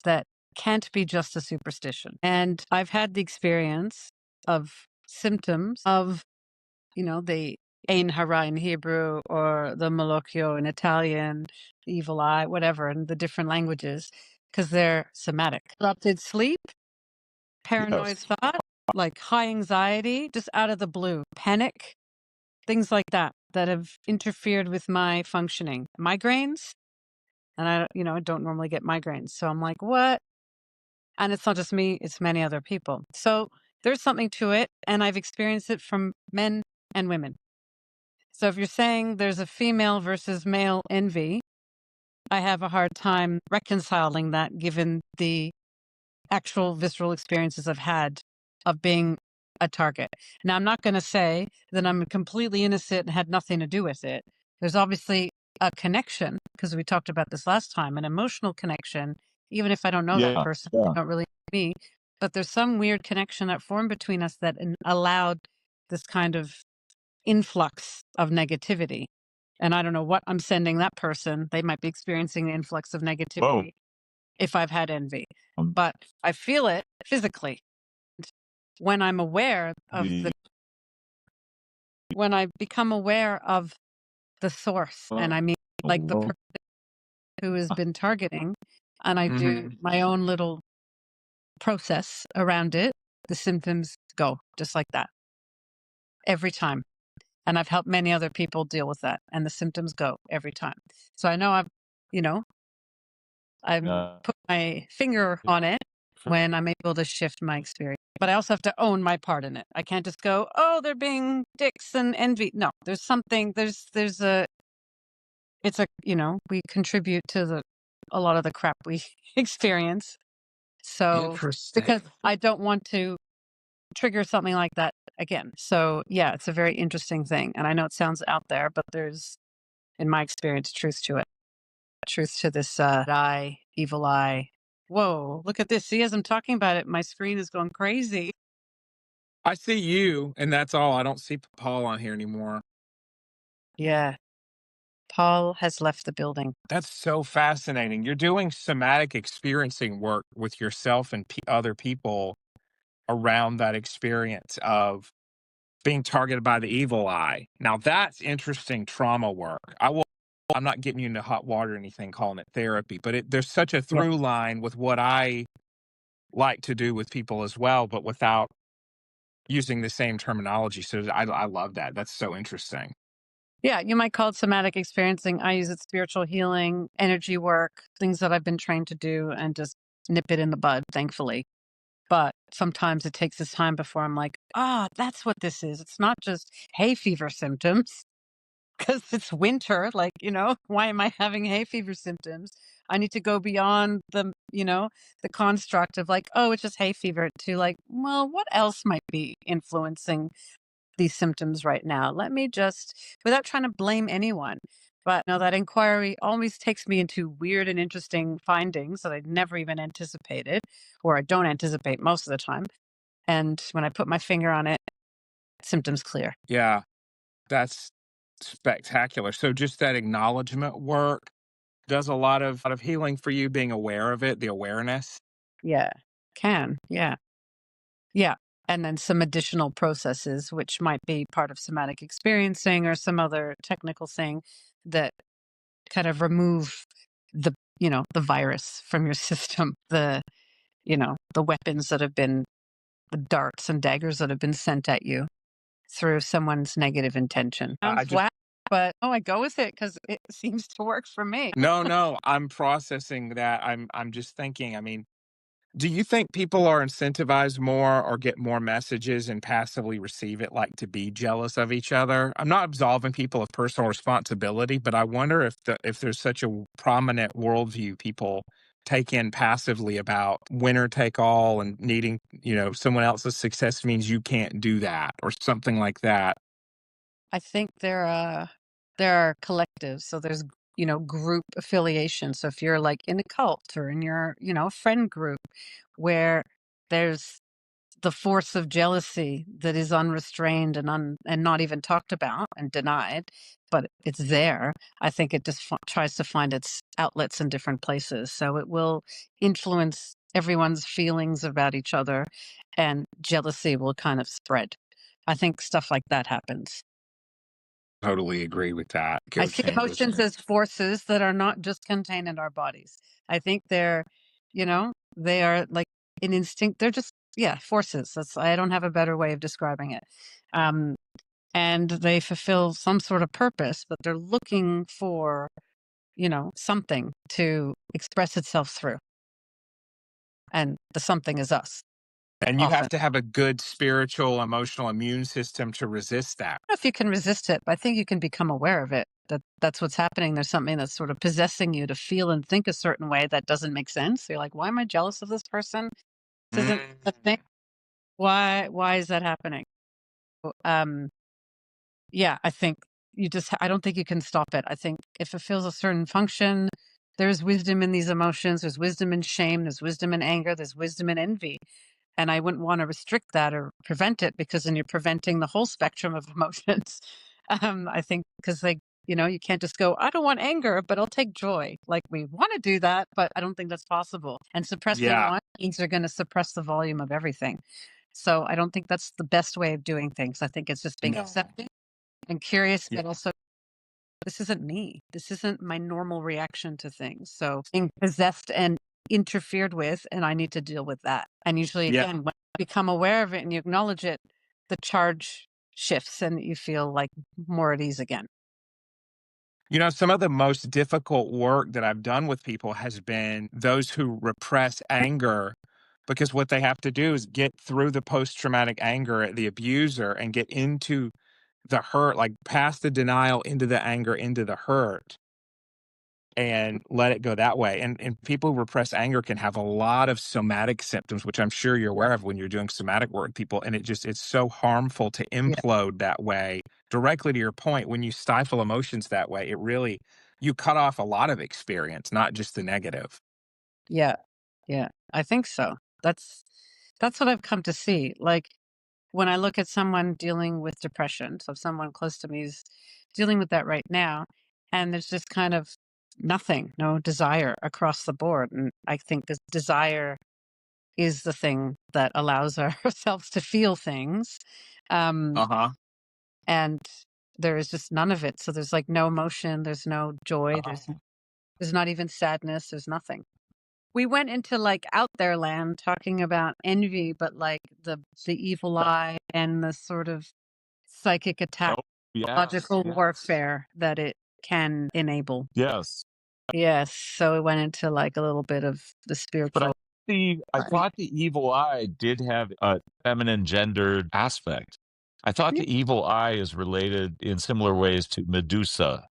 that can't be just a superstition. And I've had the experience of symptoms of, the Ein Hara in Hebrew or the Malocchio in Italian, the evil eye, whatever, in the different languages, because they're somatic. Interrupted sleep, paranoid yes, thought, like high anxiety, just out of the blue, panic, things like that have interfered with my functioning. Migraines, and I don't normally get migraines. So I'm like, what? And it's not just me, it's many other people. So there's something to it, and I've experienced it from men and women. So if you're saying there's a female versus male envy, I have a hard time reconciling that given the actual visceral experiences I've had of being a target. Now, I'm not going to say that I'm completely innocent and had nothing to do with it. There's obviously a connection, because we talked about this last time, an emotional connection, even if I don't know that yeah, person, they yeah. don't really know me. But there's some weird connection that formed between us that allowed this kind of influx of negativity. And I don't know what I'm sending that person. They might be experiencing the influx of Whoa, negativity if I've had envy, um, but I feel it physically when I'm aware of the the when I become aware of the source, and I mean like the person who has been targeting, and I do my own little process around it, the symptoms go just like that every time. And I've helped many other people deal with that, and the symptoms go every time. So I know you know, I've put my finger on it when I'm able to shift my experience. But I also have to own my part in it. I can't just go, oh, they're being dicks and envy. No, there's something, it's we contribute to a lot of the crap we experience. So, Interesting. because I don't want to trigger something like that again. So, yeah, it's a very interesting thing. And I know it sounds out there, but there's, in my experience, truth to it. Truth to this evil eye. Whoa, look at this. See, as I'm talking about it, my screen is going crazy. I see you, and that's all. I don't see Paul on here anymore. Yeah. Paul has left the building. That's so fascinating. You're doing somatic experiencing work with yourself and other people around that experience of being targeted by the evil eye. Now that's interesting trauma work. I'm not getting you into hot water or anything calling it therapy, but there's such a Yeah. through line with what I like to do with people as well, but without using the same terminology. So I love that. That's so interesting. Yeah, you might call it somatic experiencing. I use it spiritual healing, energy work, things that I've been trained to do and just nip it in the bud, thankfully. But sometimes it takes this time before I'm like, that's what this is. It's not just hay fever symptoms because it's winter. Like, why am I having hay fever symptoms? I need to go beyond the construct of like, oh, it's just hay fever to like, well, what else might be influencing these symptoms right now? Let me just, without trying to blame anyone. But no, that inquiry always takes me into weird and interesting findings that I'd never even anticipated, or I don't anticipate most of the time. And when I put my finger on it, symptoms clear. Yeah, that's spectacular. So just that acknowledgement work does a lot of healing for you, being aware of it, the awareness. Yeah, can. Yeah. Yeah. And then some additional processes, which might be part of somatic experiencing or some other technical thing that kind of remove the virus from your system, the weapons that have been, the darts and daggers that have been sent at you through someone's negative intention. I Sounds just whack, but I go with it because it seems to work for me. no, I'm processing that. I'm just thinking, I mean, do you think people are incentivized more or get more messages and passively receive it, like to be jealous of each other? I'm not absolving people of personal responsibility, but I wonder if there's such a prominent worldview people take in passively about winner take all and needing, someone else's success means you can't do that or something like that. I think there are collectives. So there's group affiliation. So if you're like in a cult or in your friend group where there's the force of jealousy that is unrestrained and not even talked about and denied, but it's there. I think it just tries to find its outlets in different places. So it will influence everyone's feelings about each other, and jealousy will kind of spread. I think stuff like that happens. Totally agree with that. I Go see change. emotions as forces that are not just contained in our bodies. I think they are like an instinct. They're just, yeah, forces. I don't have a better way of describing it. Um, and they fulfill some sort of purpose, but they're looking for, something to express itself through. And the something is us And you have often. to have a good spiritual, emotional immune system to resist that. I don't know if you can resist it, but I think you can become aware of it. That's what's happening. There's something that's sort of possessing you to feel and think a certain way that doesn't make sense. You're like, why am I jealous of this person? This isn't a thing. Why is that happening? Um, yeah, I don't think you can stop it. I think if it feels a certain function, there's wisdom in these emotions. There's wisdom in shame. There's wisdom in anger. There's wisdom in envy. And I wouldn't want to restrict that or prevent it, because then you're preventing the whole spectrum of emotions. I think because you can't just go, I don't want anger, but I'll take joy. Like, we want to do that, but I don't think that's possible. And suppressing Yeah. one means you're going to suppress the volume of everything. So I don't think that's the best way of doing things. I think it's just being No. accepting and curious, Yeah. but also this isn't me. This isn't my normal reaction to things. So being possessed and interfered with, and I need to deal with that. And usually, Yeah. again, when you become aware of it and you acknowledge it, the charge shifts and you feel like more at ease again. You know, some of the most difficult work that I've done with people has been those who repress anger because what they have to do is get through the post traumatic anger at the abuser and get into the hurt, like past the denial into the anger, into the hurt, and let it go that way. And people who repress anger can have a lot of somatic symptoms, which I'm sure you're aware of when you're doing somatic work with people. And it's so harmful to Yeah. implode that way. Directly to your point, when you stifle emotions that way, it really you cut off a lot of experience, not just the negative. Yeah. Yeah. I think so. That's what I've come to see. Like when I look at someone dealing with depression, so someone close to me is dealing with that right now, and there's just kind of nothing, no desire across the board. And I think this desire is the thing that allows ourselves to feel things. Um, Uh-huh. and there is just none of it. So there's like no emotion, there's no joy, there's not even sadness, there's nothing. We went into like out there land talking about envy, but like the evil eye and the sort of psychic attack, Oh, yes, logical yes, warfare that it can enable. yes. Yes. So it went into like a little bit of the But spiritual. I thought the evil eye did have a feminine gendered aspect. I thought Yeah. the evil eye is related in similar ways to Medusa.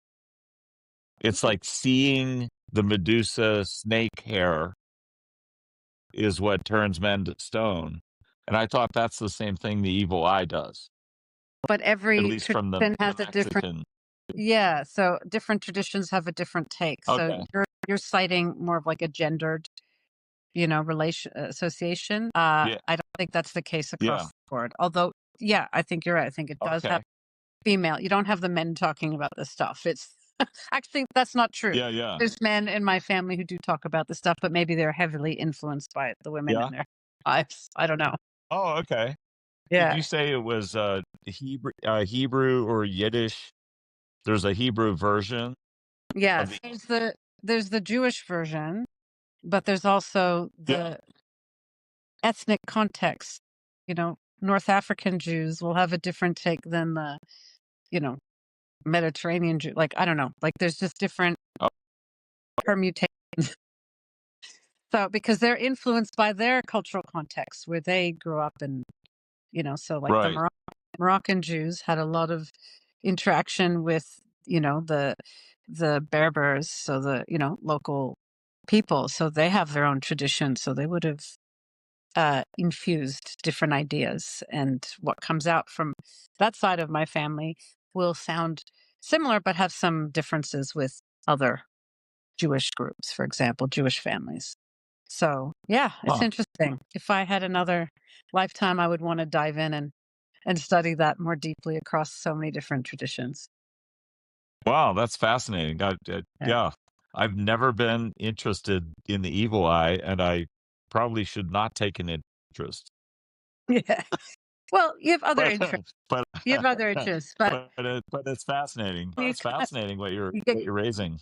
It's like seeing the Medusa snake hair is what turns men to stone. And I thought that's the same thing the evil eye does, But at every least from tradition the has a different, Mexican. yeah. So different traditions have a different take. So Okay. you're citing more of like a gendered, relation association. Yeah. I don't think that's the case across Yeah. the board. Although, yeah, I think you're right. I think it does have Okay. female. You don't have the men talking about this stuff. It's actually that's not true. Yeah. Yeah. There's men in my family who do talk about this stuff, but maybe they're heavily influenced by the women in Yeah. their lives. I don't know. Oh, okay. Did Yeah. you say it was Hebrew or Yiddish? There's a Hebrew version of Yes. the. There's the Jewish version, but there's also Yeah. the ethnic context. North African Jews will have a different take than the, you know, Mediterranean Jew. Like, I don't know. Like, there's just different Oh, permutations. So, because they're influenced by their cultural context where they grew up and, so like the right. Moroccan Jews had a lot of interaction with, the Berbers, so the, local people. So they have their own tradition. So they would have infused different ideas. And what comes out from that side of my family will sound similar, but have some differences with other Jewish groups, for example, Jewish families. So, yeah, it's Huh. interesting. If I had another lifetime, I would want to dive in and study that more deeply across so many different traditions. Wow, that's fascinating. Yeah. Yeah, I've never been interested in the evil eye, and I probably should not take an interest. Yeah. Well, you have other But interests. but You have other interests, but but it's fascinating. you It's kind of, fascinating you get what you're raising.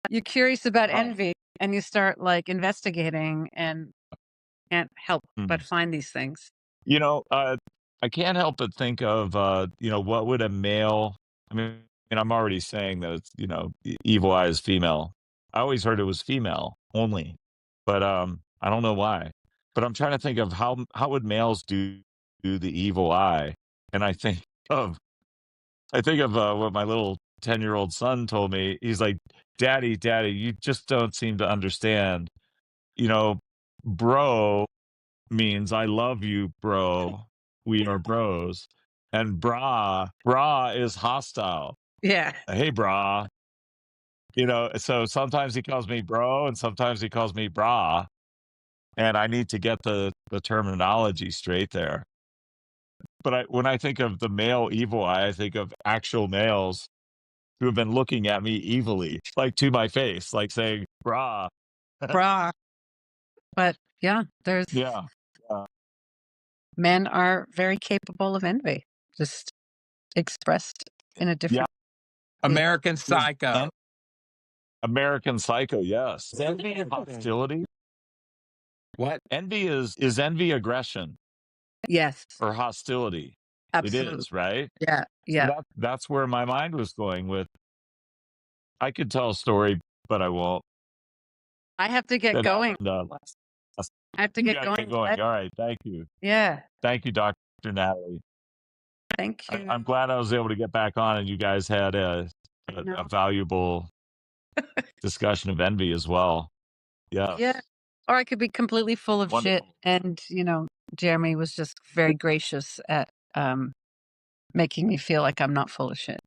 you're curious about Wow. envy and you start like investigating and can't help but Hmm. find these things. You know, I can't help but think of what would a male. I mean, I'm already saying that it's evil eye is female. I always heard it was female only, but I don't know why. But I'm trying to think of how would males do the evil eye, and of I think of what my little 10-year-old son told me. He's like, Daddy, you just don't seem to understand. You know, bro means I love you, bro. We are bros. And bra is hostile. Yeah. Hey, brah. So sometimes he calls me bro and sometimes he calls me bra. And I need to get the terminology straight there. But when I think of the male evil eye, I think of actual males who have been looking at me evilly, like to my face, like saying, brah. Bra. But yeah, there's Yeah. men are very capable of envy, just expressed. in a Yeah. different American Is Psycho. American Psycho, yes. Is envy and hostility? What? Envy is envy aggression Yes, or hostility? It absolutely. is, right? Yeah, So yeah. that's where my mind was going with. I could tell a story, but I won't. I have to get That going. happened last. I have to You get gotta going. get going. All right, thank you. Yeah, Thank you, Dr. Natalie. thank you. I'm glad I was able to get back on and you guys had No. a valuable discussion of envy as well. Yeah. Yes. Or I could be completely full of shit. Wonderful. And, Jeremy was just very gracious at making me feel like I'm not full of shit.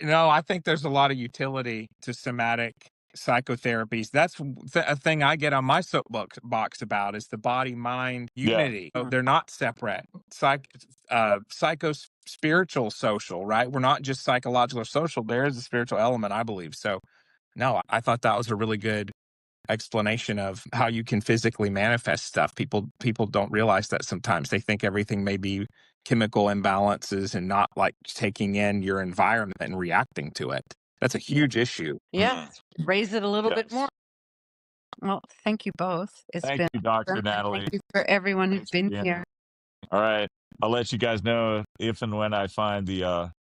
No, I think there's a lot of utility to somatic psychotherapies. That's a thing I get on my soapbox box about is the body mind Yeah. unity. They're not separate. Psycho spiritual social, right? We're not just psychological or social. There is a spiritual element, I believe. So, no, I thought that was a really good explanation of how you can physically manifest stuff. People don't realize that sometimes. They think everything may be chemical imbalances and not like taking in your environment and reacting to it. That's a huge issue. Yeah. Raise it a little bit more. Yes. Well, thank you both. It's Thank been you, Dr. awesome. And Natalie. thank you for everyone who's Thanks for been being here. here. All right. I'll let you guys know if and when I find the